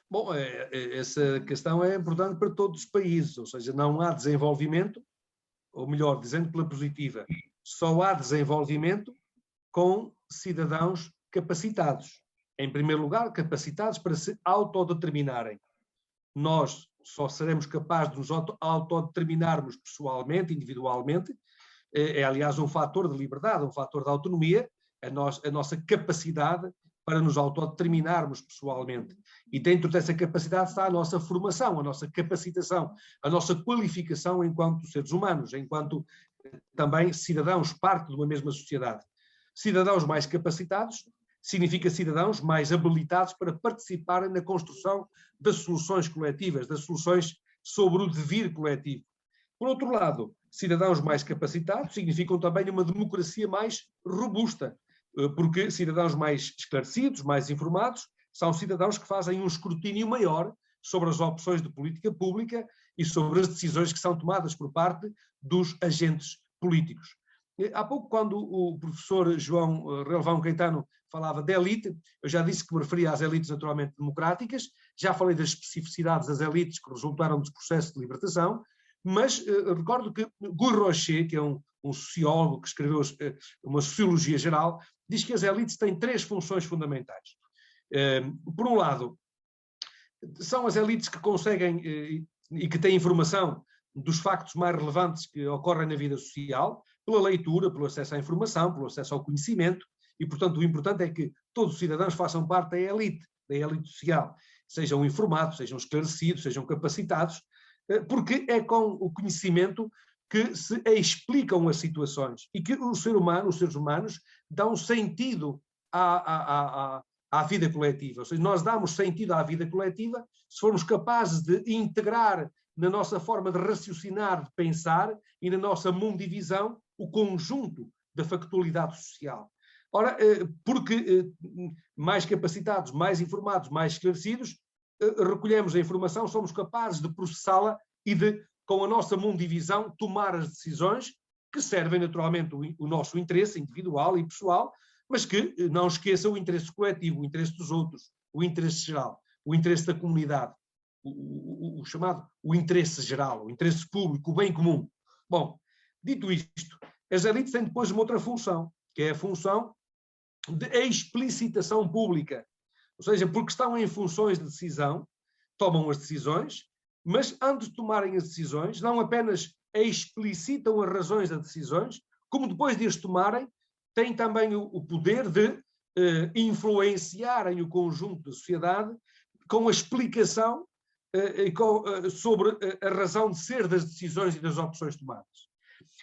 Bom, essa questão é importante para todos os países, ou seja, não há desenvolvimento, ou melhor, dizendo pela positiva, só há desenvolvimento com cidadãos capacitados. Em primeiro lugar, capacitados para se autodeterminarem. Nós só seremos capazes de nos autodeterminarmos pessoalmente, individualmente. É, aliás, um fator de liberdade, um fator de autonomia, a nossa capacidade para nos autodeterminarmos pessoalmente. E dentro dessa capacidade está a nossa formação, a nossa capacitação, a nossa qualificação enquanto seres humanos, enquanto também cidadãos, parte de uma mesma sociedade. Cidadãos mais capacitados significa cidadãos mais habilitados para participarem na construção das soluções coletivas, das soluções sobre o devir coletivo. Por outro lado, cidadãos mais capacitados significam também uma democracia mais robusta, porque cidadãos mais esclarecidos, mais informados, são cidadãos que fazem um escrutínio maior sobre as opções de política pública e sobre as decisões que são tomadas por parte dos agentes políticos. Há pouco, quando o professor João Relvão Caetano falava de elite, eu já disse que me referia às elites naturalmente democráticas, já falei das especificidades das elites que resultaram dos processos de libertação, mas recordo que Guy Rocher, que é um sociólogo que escreveu uma sociologia geral, diz que as elites têm 3 funções fundamentais. Por um lado, são as elites que conseguem e que têm informação dos factos mais relevantes que ocorrem na vida social, pela leitura, pelo acesso à informação, pelo acesso ao conhecimento, e, portanto, o importante é que todos os cidadãos façam parte da elite social, sejam informados, sejam esclarecidos, sejam capacitados, porque é com o conhecimento que se explicam as situações e que os seres humanos dão sentido à vida coletiva. Ou seja, nós damos sentido à vida coletiva se formos capazes de integrar na nossa forma de raciocinar, de pensar e na nossa mundivisão o conjunto da factualidade social. Ora, porque mais capacitados, mais informados, mais esclarecidos, recolhemos a informação, somos capazes de processá-la e de, com a nossa mundivisão, tomar as decisões que servem naturalmente o nosso interesse individual e pessoal, mas que não esqueçam o interesse coletivo, o interesse dos outros, o interesse geral, o interesse da comunidade, o chamado o interesse geral, o interesse público, o bem comum. Bom, dito isto, as elites têm depois uma outra função, que é a função de explicitação pública. Ou seja, porque estão em funções de decisão, tomam as decisões, mas antes de tomarem as decisões, não apenas explicitam as razões das decisões, como depois de as tomarem, têm também o poder de influenciarem o conjunto da sociedade com a explicação sobre a razão de ser das decisões e das opções tomadas.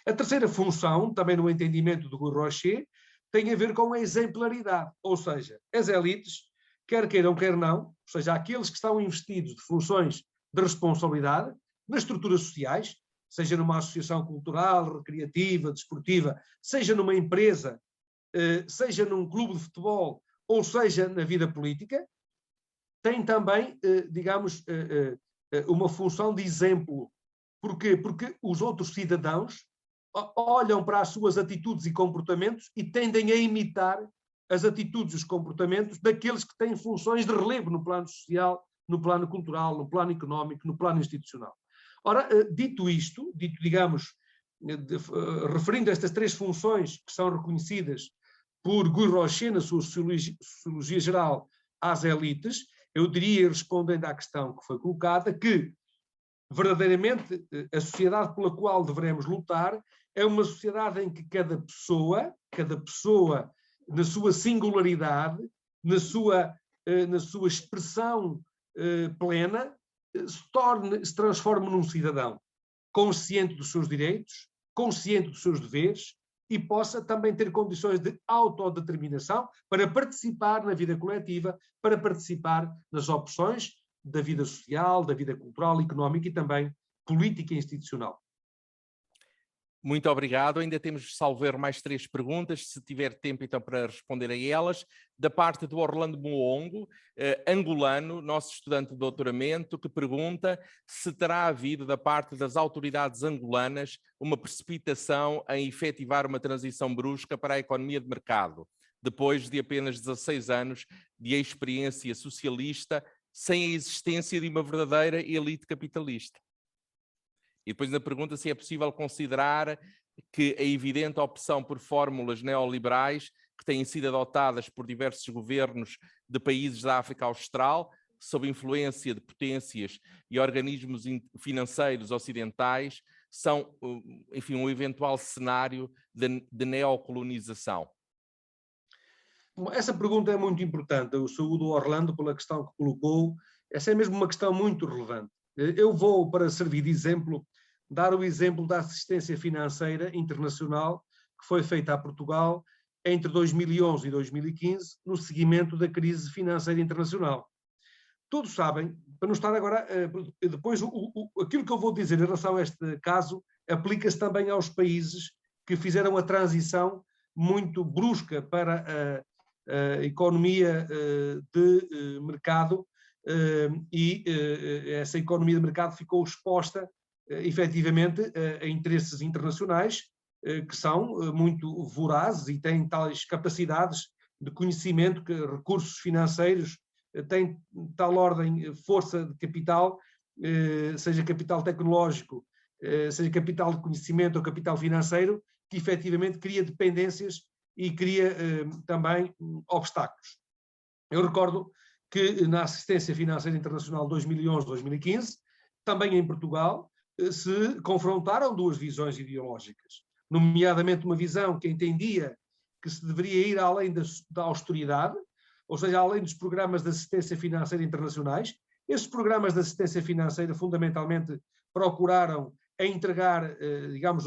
A terceira função, também no entendimento do Guy Rocher, tem a ver com a exemplaridade, ou seja, as elites, quer queiram, quer não, ou seja, aqueles que estão investidos de funções de responsabilidade nas estruturas sociais, seja numa associação cultural, recreativa, desportiva, seja numa empresa, seja num clube de futebol, ou seja na vida política, têm também, digamos, uma função de exemplo. Porquê? Porque os outros cidadãos olham para as suas atitudes e comportamentos e tendem a imitar as atitudes e os comportamentos daqueles que têm funções de relevo no plano social, no plano cultural, no plano económico, no plano institucional. Ora, dito isto, digamos, referindo a estas 3 funções que são reconhecidas por Guy Rocher na sua sociologia geral às elites, eu diria, respondendo à questão que foi colocada, que verdadeiramente a sociedade pela qual devemos lutar é uma sociedade em que cada pessoa, na sua singularidade, na sua expressão plena, se transforme num cidadão consciente dos seus direitos, consciente dos seus deveres e possa também ter condições de autodeterminação para participar na vida coletiva, para participar nas opções da vida social, da vida cultural, económica e também política e institucional. Muito obrigado. Ainda temos, salvo erro, mais 3 perguntas, se tiver tempo então para responder a elas. Da parte do Orlando Moongo, angolano, nosso estudante de doutoramento, que pergunta se terá havido da parte das autoridades angolanas uma precipitação em efetivar uma transição brusca para a economia de mercado, depois de apenas 16 anos de experiência socialista, sem a existência de uma verdadeira elite capitalista. E depois ainda pergunta se é possível considerar que a evidente opção por fórmulas neoliberais que têm sido adotadas por diversos governos de países da África Austral, sob influência de potências e organismos financeiros ocidentais, são, enfim, um eventual cenário de neocolonização? Essa pergunta é muito importante. Eu saúdo o Orlando pela questão que colocou. Essa é mesmo uma questão muito relevante. Eu vou, para servir de exemplo, dar o exemplo da assistência financeira internacional que foi feita a Portugal entre 2011 e 2015, no seguimento da crise financeira internacional. Todos sabem, para não estar agora, depois aquilo que eu vou dizer em relação a este caso aplica-se também aos países que fizeram a transição muito brusca para a economia de mercado e essa economia de mercado ficou exposta efetivamente a interesses internacionais que são muito vorazes e têm tais capacidades de conhecimento, que recursos financeiros têm tal ordem, força de capital, seja capital tecnológico, seja capital de conhecimento ou capital financeiro, que efetivamente cria dependências e cria também obstáculos. Eu recordo que na assistência financeira internacional 2011-2015, também em Portugal, se confrontaram duas visões ideológicas, nomeadamente uma visão que entendia que se deveria ir além da austeridade, ou seja, além dos programas de assistência financeira internacionais. Esses programas de assistência financeira fundamentalmente procuraram entregar, digamos,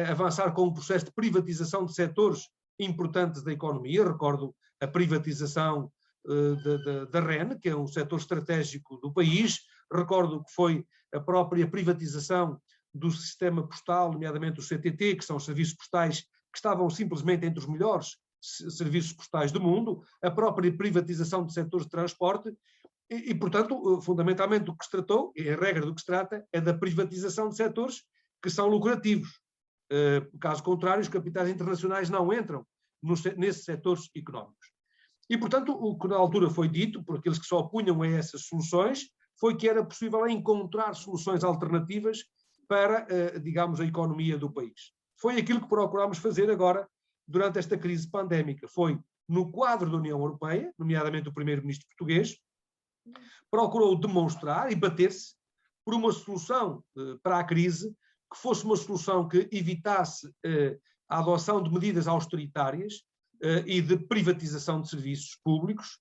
avançar com um processo de privatização de setores importantes da economia. Recordo a privatização da REN, que é um setor estratégico do país. Recordo que foi a própria privatização do sistema postal, nomeadamente o CTT, que são os serviços postais que estavam simplesmente entre os melhores serviços postais do mundo, a própria privatização de setores de transporte e, portanto, fundamentalmente do que se tratou, e a regra do que se trata, é da privatização de setores que são lucrativos. Caso contrário, os capitais internacionais não entram nesses setores económicos. E, portanto, o que na altura foi dito, por aqueles que se opunham a essas soluções, foi que era possível encontrar soluções alternativas para, digamos, a economia do país. Foi aquilo que procurámos fazer agora, durante esta crise pandémica. Foi no quadro da União Europeia, nomeadamente o primeiro-ministro português, procurou demonstrar e bater-se por uma solução para a crise que fosse uma solução que evitasse a adoção de medidas austeritárias e de privatização de serviços públicos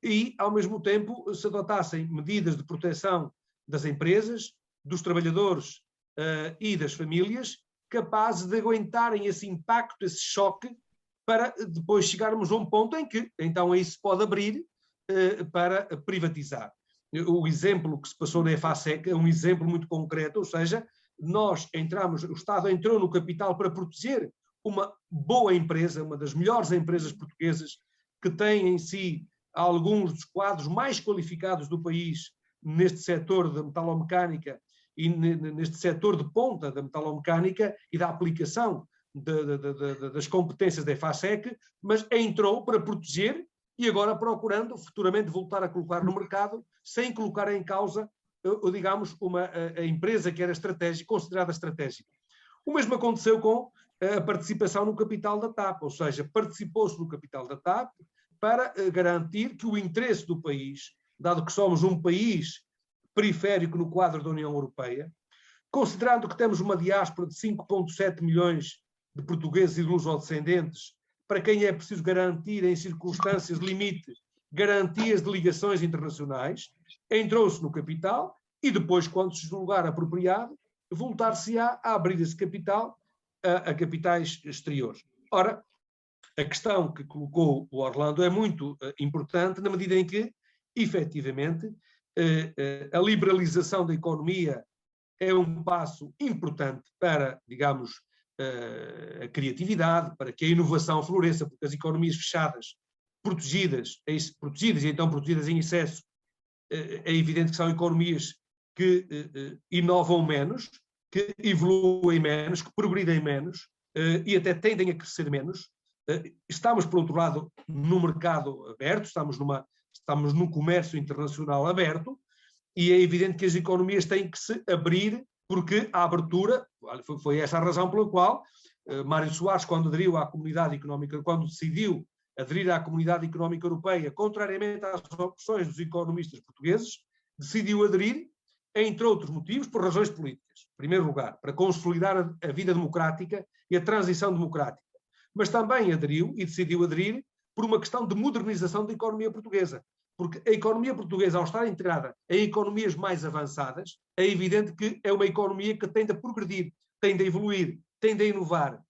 e, ao mesmo tempo, se adotassem medidas de proteção das empresas, dos trabalhadores e das famílias, capazes de aguentarem esse impacto, esse choque, para depois chegarmos a um ponto em que, então, aí se pode abrir para privatizar. O exemplo que se passou na EFASEC é um exemplo muito concreto, ou seja, o Estado entrou no capital para proteger uma boa empresa, uma das melhores empresas portuguesas, que tem em si alguns dos quadros mais qualificados do país neste setor da metalomecânica e neste setor de ponta da metalomecânica e da aplicação das competências da EFASEC, mas entrou para proteger e agora procurando futuramente voltar a colocar no mercado sem colocar em causa, digamos, a empresa que era estratégica, considerada estratégica. O mesmo aconteceu com a participação no capital da TAP, ou seja, participou-se no capital da TAP para garantir que o interesse do país, dado que somos um país periférico no quadro da União Europeia, considerando que temos uma diáspora de 5,7 milhões de portugueses e lusodescendentes, para quem é preciso garantir, em circunstâncias limite, garantias de ligações internacionais, entrou-se no capital e depois, quando se julgar apropriado, voltar-se-á a abrir esse capital a capitais exteriores. Ora, a questão que colocou o Orlando é muito importante na medida em que, efetivamente, a liberalização da economia é um passo importante para, digamos, a criatividade, para que a inovação floresça, porque as economias fechadas, protegidas e então protegidas em excesso, é evidente que são economias que inovam menos, que evoluem menos, que progridem menos e até tendem a crescer menos. Estamos, por outro lado, no mercado aberto, estamos no comércio internacional aberto e é evidente que as economias têm que se abrir, porque a abertura, foi essa a razão pela qual Mário Soares, quando aderiu à Comunidade Económica, quando decidiu aderir à Comunidade Económica Europeia, contrariamente às opções dos economistas portugueses, decidiu aderir, entre outros motivos, por razões políticas. Em primeiro lugar, para consolidar a vida democrática e a transição democrática. Mas também aderiu e decidiu aderir por uma questão de modernização da economia portuguesa. Porque a economia portuguesa, ao estar integrada em economias mais avançadas, é evidente que é uma economia que tende a progredir, tende a evoluir, tende a inovar.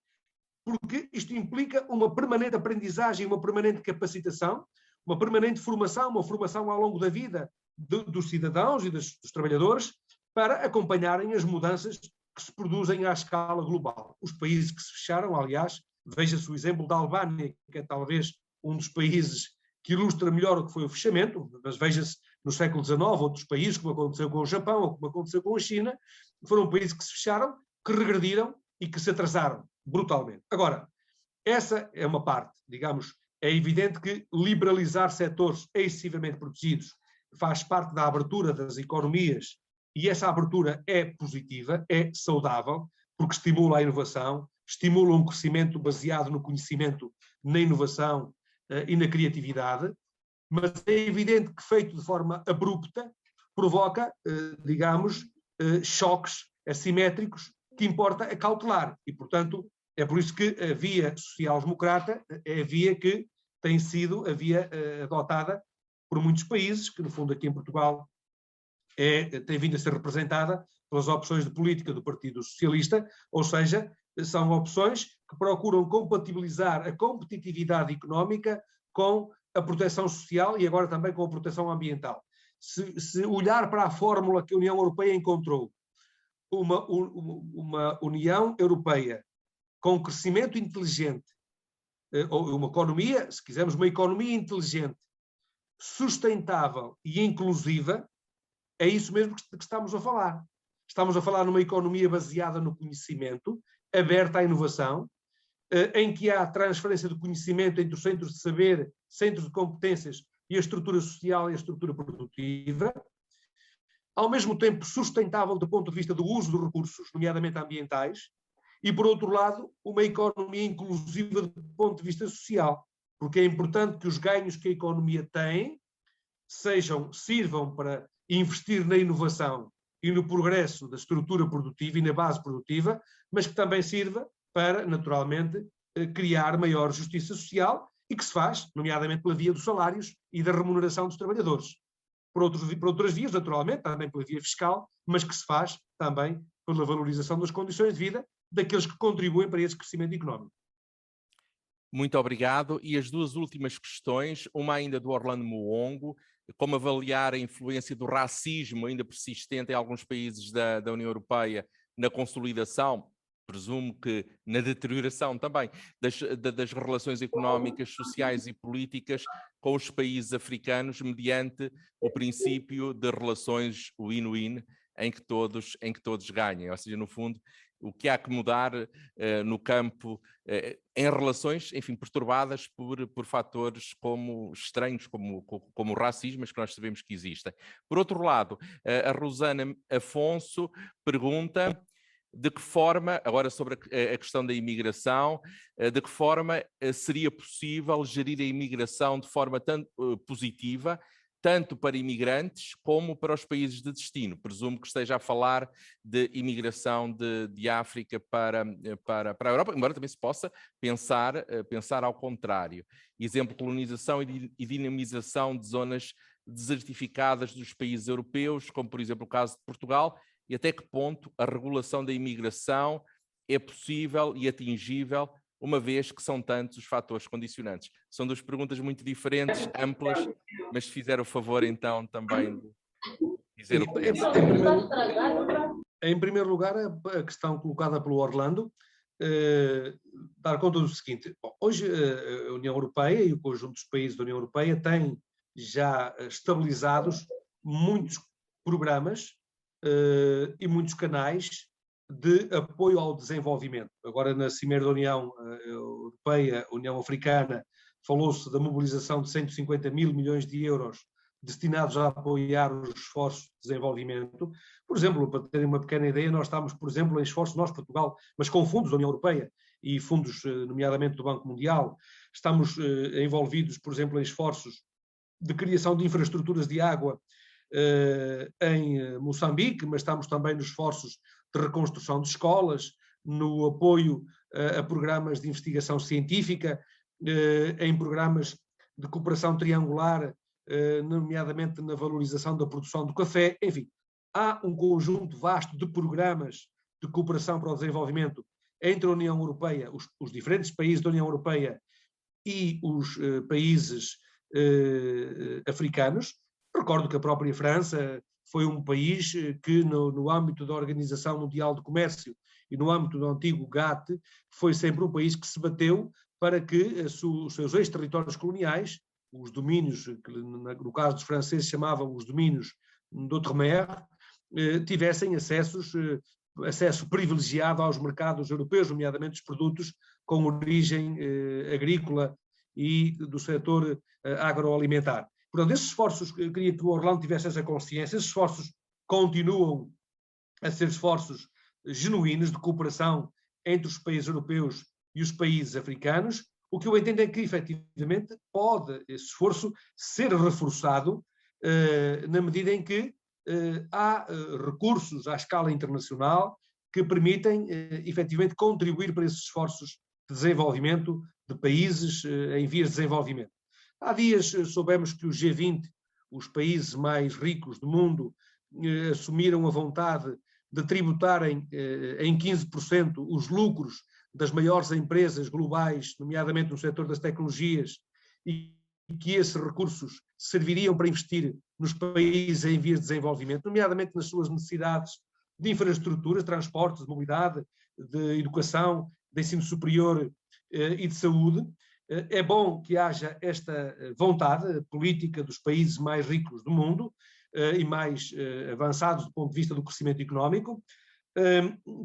Porque isto implica uma permanente aprendizagem, uma permanente capacitação, uma permanente formação, uma formação ao longo da vida dos cidadãos e dos trabalhadores para acompanharem as mudanças que se produzem à escala global. Os países que se fecharam, aliás, veja-se o exemplo da Albânia, que é talvez um dos países que ilustra melhor o que foi o fechamento, mas veja-se no século XIX outros países, como aconteceu com o Japão ou como aconteceu com a China, foram países que se fecharam, que regrediram e que se atrasaram brutalmente. Agora, essa é uma parte, digamos, é evidente que liberalizar setores excessivamente protegidos faz parte da abertura das economias e essa abertura é positiva, é saudável, porque estimula a inovação, estimula um crescimento baseado no conhecimento, na inovação e na criatividade, mas é evidente que feito de forma abrupta provoca, digamos, choques assimétricos que importa acautelar e, portanto, é por isso que a via social-democrata é a via que tem sido a via adotada por muitos países, que no fundo aqui em Portugal tem vindo a ser representada pelas opções de política do Partido Socialista, ou seja, são opções que procuram compatibilizar a competitividade económica com a proteção social e agora também com a proteção ambiental. Se olhar para a fórmula que a União Europeia encontrou, uma União Europeia com crescimento inteligente, ou uma economia, se quisermos, uma economia inteligente, sustentável e inclusiva, é isso mesmo que estamos a falar. Estamos a falar numa economia baseada no conhecimento, aberta à inovação, em que há transferência de conhecimento entre os centros de saber, centros de competências e a estrutura social e a estrutura produtiva, ao mesmo tempo sustentável do ponto de vista do uso dos recursos, nomeadamente ambientais, e, por outro lado, uma economia inclusiva do ponto de vista social, porque é importante que os ganhos que a economia tem sirvam para investir na inovação e no progresso da estrutura produtiva e na base produtiva, mas que também sirva para, naturalmente, criar maior justiça social e que se faz, nomeadamente pela via dos salários e da remuneração dos trabalhadores. Por outras vias, naturalmente, também pela via fiscal, mas que se faz também pela valorização das condições de vida daqueles que contribuem para esse crescimento económico. Muito obrigado. E as duas últimas questões, uma ainda do Orlando Muongo, como avaliar a influência do racismo ainda persistente em alguns países da União Europeia na consolidação, presumo que na deterioração também, das relações económicas, sociais e políticas com os países africanos, mediante o princípio de relações win-win, em que todos ganhem. Ou seja, no fundo, o que há que mudar no campo, em relações, enfim, perturbadas por fatores como estranhos, como o racismo, mas que nós sabemos que existem. Por outro lado, a Rosana Afonso pergunta de que forma, agora sobre a questão da imigração, de que forma seria possível gerir a imigração de forma tanto positiva, tanto para imigrantes como para os países de destino. Presumo que esteja a falar de imigração de África para a Europa, embora também se possa pensar ao contrário. Exemplo, colonização e dinamização de zonas desertificadas dos países europeus, como por exemplo o caso de Portugal, e até que ponto a regulação da imigração é possível e atingível, uma vez que são tantos os fatores condicionantes. São duas perguntas muito diferentes, amplas, mas se fizer o favor então também de dizer o que pensa. Em primeiro lugar, a questão colocada pelo Orlando, dar conta do seguinte: bom, hoje a União Europeia e o conjunto dos países da União Europeia têm já estabilizados muitos programas e muitos canais de apoio ao desenvolvimento. Agora, na Cimeira da União Europeia, União Africana, falou-se da mobilização de 150 mil milhões de euros destinados a apoiar os esforços de desenvolvimento. Por exemplo, para terem uma pequena ideia, nós estamos, por exemplo, em esforços, nós, Portugal, mas com fundos da União Europeia, e fundos, nomeadamente do Banco Mundial. Estamos envolvidos, por exemplo, em esforços de criação de infraestruturas de água em Moçambique, mas estamos também nos esforços de reconstrução de escolas, no apoio a programas de investigação científica, em programas de cooperação triangular, nomeadamente na valorização da produção do café. Enfim, há um conjunto vasto de programas de cooperação para o desenvolvimento entre a União Europeia, os diferentes países da União Europeia e os países africanos. Recordo que a própria França foi um país que, no âmbito da Organização Mundial do Comércio e no âmbito do antigo GATT, foi sempre um país que se bateu para que os seus ex-territórios coloniais, os domínios, que no caso dos franceses chamavam os domínios d'outre-mer, tivessem acesso privilegiado aos mercados europeus, nomeadamente os produtos com origem agrícola e do setor agroalimentar. Portanto, esses esforços, eu queria que o Orlando tivesse essa consciência, esses esforços continuam a ser esforços genuínos de cooperação entre os países europeus e os países africanos. O que eu entendo é que, efetivamente, pode esse esforço ser reforçado na medida em que há recursos à escala internacional que permitem, efetivamente, contribuir para esses esforços de desenvolvimento de países em vias de desenvolvimento. Há dias soubemos que o G20, os países mais ricos do mundo, assumiram a vontade de tributarem em 15% os lucros das maiores empresas globais, nomeadamente no setor das tecnologias, e que esses recursos serviriam para investir nos países em vias de desenvolvimento, nomeadamente nas suas necessidades de infraestruturas, transportes, de mobilidade, de educação, de ensino superior e de saúde. É bom que haja esta vontade política dos países mais ricos do mundo e mais avançados do ponto de vista do crescimento económico.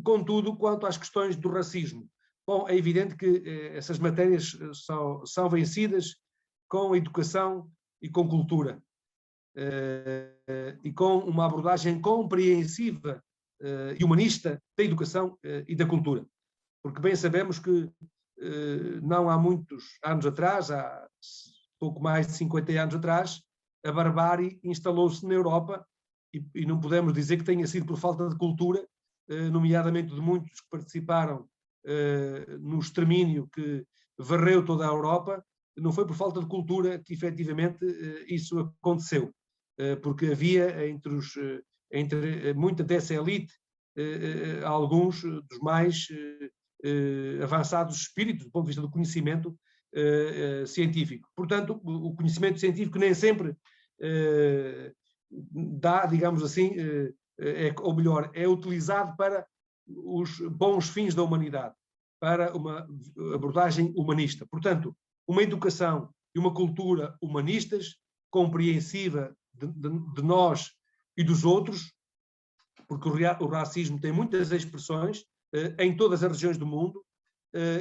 Contudo, quanto às questões do racismo, bom, é evidente que essas matérias são vencidas com a educação e com cultura, e com uma abordagem compreensiva e humanista da educação e da cultura. Porque bem sabemos que não há muitos anos atrás, há pouco mais de 50 anos atrás, a barbárie instalou-se na Europa e não podemos dizer que tenha sido por falta de cultura, nomeadamente de muitos que participaram no extermínio que varreu toda a Europa. Não foi por falta de cultura que efetivamente isso aconteceu, porque havia entre muita dessa elite alguns dos mais avançados espíritos do ponto de vista do conhecimento científico. Portanto, o conhecimento científico nem sempre dá, digamos assim, ou melhor, é utilizado para os bons fins da humanidade, para uma abordagem humanista. Portanto, uma educação e uma cultura humanistas, compreensiva de nós e dos outros, porque o racismo tem muitas expressões em todas as regiões do mundo,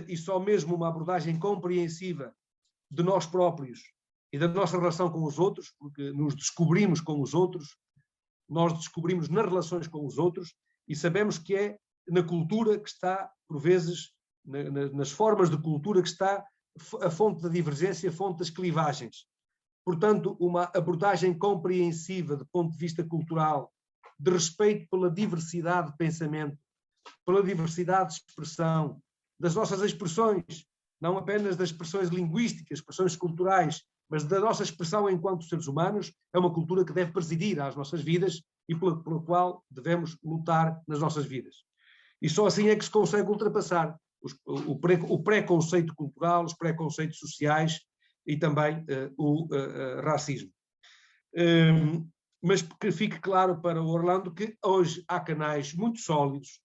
e só mesmo uma abordagem compreensiva de nós próprios e da nossa relação com os outros, porque nos descobrimos com os outros, nós descobrimos nas relações com os outros e sabemos que é na cultura que está, por vezes, nas formas de cultura que está a fonte da divergência, a fonte das clivagens. Portanto, uma abordagem compreensiva do ponto de vista cultural, de respeito pela diversidade de pensamento, pela diversidade de expressão, das nossas expressões, não apenas das expressões linguísticas, expressões culturais, mas da nossa expressão enquanto seres humanos, é uma cultura que deve presidir às nossas vidas e pela qual devemos lutar nas nossas vidas. E só assim é que se consegue ultrapassar o preconceito cultural, os preconceitos sociais e também o racismo. Mas que fique claro para o Orlando que hoje há canais muito sólidos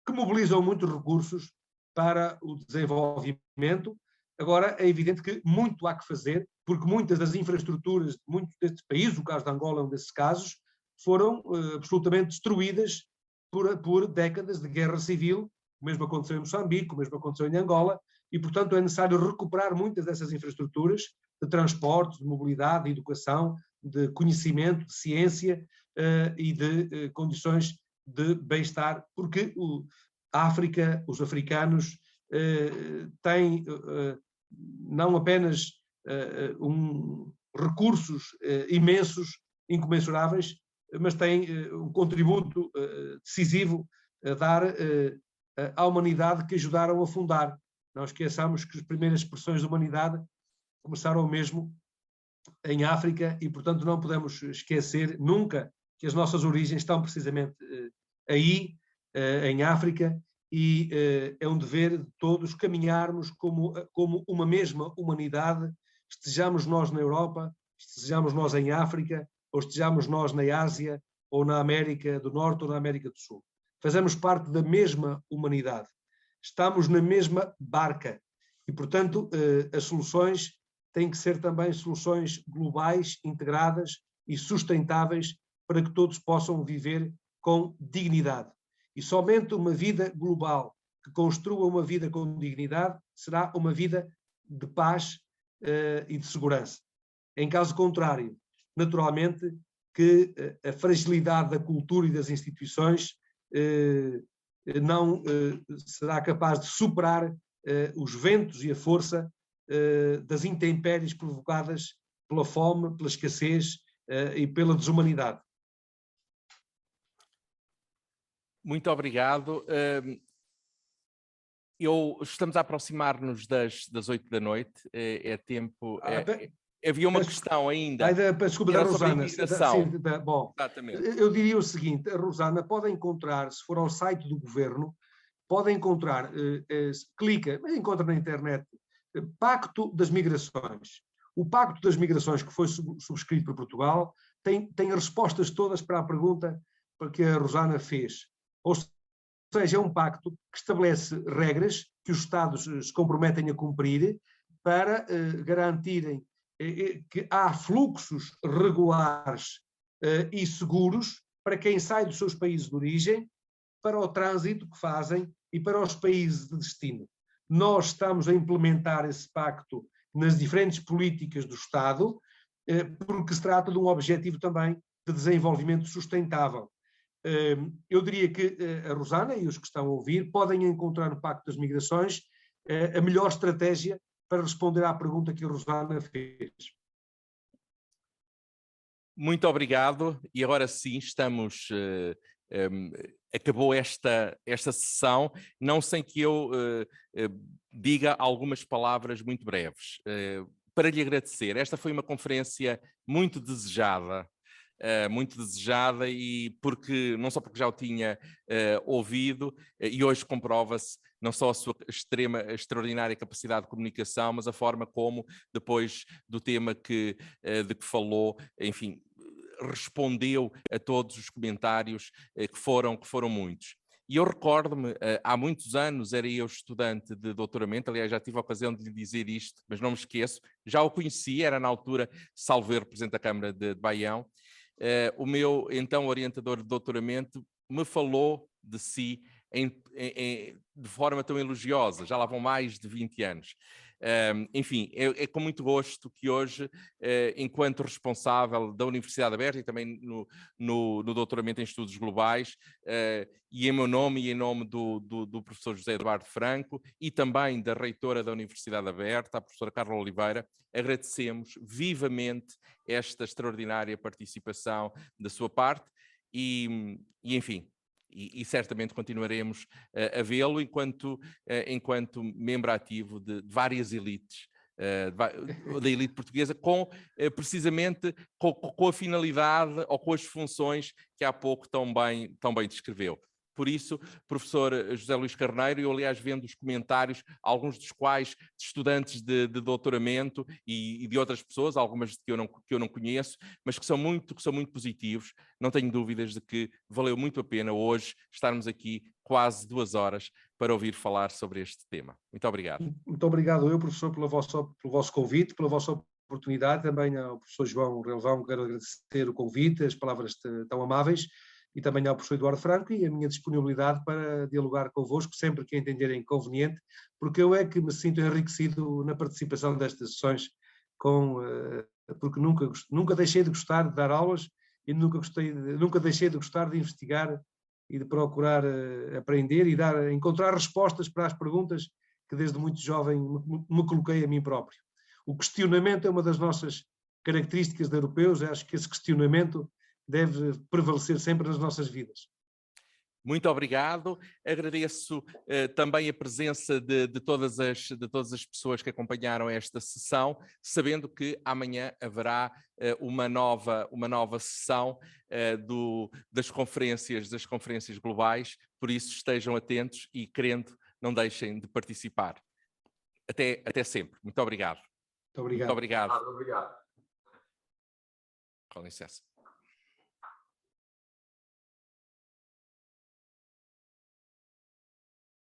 que mobilizam muitos recursos para o desenvolvimento. Agora, é evidente que muito há que fazer, porque muitas das infraestruturas de muitos destes países, o caso de Angola é um desses casos, foram absolutamente destruídas por décadas de guerra civil. O mesmo aconteceu em Moçambique, o mesmo aconteceu em Angola, e, portanto, é necessário recuperar muitas dessas infraestruturas de transporte, de mobilidade, de educação, de conhecimento, de ciência e de condições de bem-estar, porque a África, os africanos, tem não apenas recursos imensos, incomensuráveis, mas tem um contributo decisivo a dar à humanidade que ajudaram a fundar. Não esqueçamos que as primeiras expressões da humanidade começaram mesmo em África e, portanto, não podemos esquecer nunca que as nossas origens estão precisamente aí, em África, e é um dever de todos caminharmos como uma mesma humanidade, estejamos nós na Europa, estejamos nós em África, ou estejamos nós na Ásia, ou na América do Norte, ou na América do Sul. Fazemos parte da mesma humanidade. Estamos na mesma barca. E, portanto, as soluções têm que ser também soluções globais, integradas e sustentáveis para que todos possam viver com dignidade. E somente uma vida global que construa uma vida com dignidade será uma vida de paz e de segurança. Em caso contrário, naturalmente, que a fragilidade da cultura e das instituições não será capaz de superar os ventos e a força das intempéries provocadas pela fome, pela escassez e pela desumanidade. Muito obrigado. Estamos a aproximar-nos das 8 da noite. É tempo... havia uma questão ainda. Desculpa, da Rosana. Bom, exatamente. Eu diria o seguinte, a Rosana pode encontrar, se for ao site do Governo, pode encontrar, encontra na internet, Pacto das Migrações. O Pacto das Migrações que foi subscrito por Portugal tem respostas todas para a pergunta que a Rosana fez. Ou seja, é um pacto que estabelece regras que os Estados se comprometem a cumprir para garantirem que há fluxos regulares e seguros para quem sai dos seus países de origem, para o trânsito que fazem e para os países de destino. Nós estamos a implementar esse pacto nas diferentes políticas do Estado, porque se trata de um objetivo também de desenvolvimento sustentável. Eu diria que a Rosana e os que estão a ouvir podem encontrar no Pacto das Migrações a melhor estratégia para responder à pergunta que a Rosana fez. Muito obrigado. E agora sim, estamos... acabou esta sessão, não sem que eu diga algumas palavras muito breves. Para lhe agradecer, esta foi uma conferência muito desejada, e não só porque já o tinha ouvido, e hoje comprova-se não só a sua extraordinária capacidade de comunicação, mas a forma como, depois do tema de que falou, enfim, respondeu a todos os comentários que foram muitos. E eu recordo-me, há muitos anos era eu estudante de doutoramento, aliás já tive a ocasião de lhe dizer isto, mas não me esqueço, já o conhecia, era na altura salvo erro, Presidente da Câmara de Baião. O meu então orientador de doutoramento me falou de si de forma tão elogiosa, já lá vão mais de 20 anos. Enfim, é com muito gosto que hoje, enquanto responsável da Universidade Aberta e também no doutoramento em Estudos Globais, e em meu nome e em nome do professor José Eduardo Franco e também da reitora da Universidade Aberta, a professora Carla Oliveira, agradecemos vivamente esta extraordinária participação da sua parte e enfim, e certamente continuaremos a vê-lo enquanto membro ativo de várias elites, da elite portuguesa, precisamente com a finalidade ou com as funções que há pouco tão bem descreveu. Por isso, professor José Luís Carneiro, eu aliás vendo os comentários, alguns dos quais de estudantes de doutoramento e de outras pessoas, algumas que eu não conheço, mas que são muito positivos, não tenho dúvidas de que valeu muito a pena hoje estarmos aqui quase 2 horas para ouvir falar sobre este tema. Muito obrigado. Muito obrigado eu, professor, pelo vosso convite, pela vossa oportunidade, também ao professor João Relvão, quero agradecer o convite, as palavras tão amáveis, e também ao professor Eduardo Franco e a minha disponibilidade para dialogar convosco sempre que entenderem conveniente, porque eu é que me sinto enriquecido na participação destas sessões, porque nunca deixei de gostar de dar aulas e nunca deixei de gostar de investigar e de procurar aprender e encontrar respostas para as perguntas que desde muito jovem me coloquei a mim próprio. O questionamento é uma das nossas características de europeus, acho que esse questionamento deve prevalecer sempre nas nossas vidas. Muito obrigado. Agradeço também a presença de todas as pessoas que acompanharam esta sessão, sabendo que amanhã haverá uma nova sessão das conferências globais, por isso estejam atentos e, querendo, não deixem de participar. Até sempre. Muito obrigado. Muito obrigado. Muito obrigado. Obrigado. Com licença.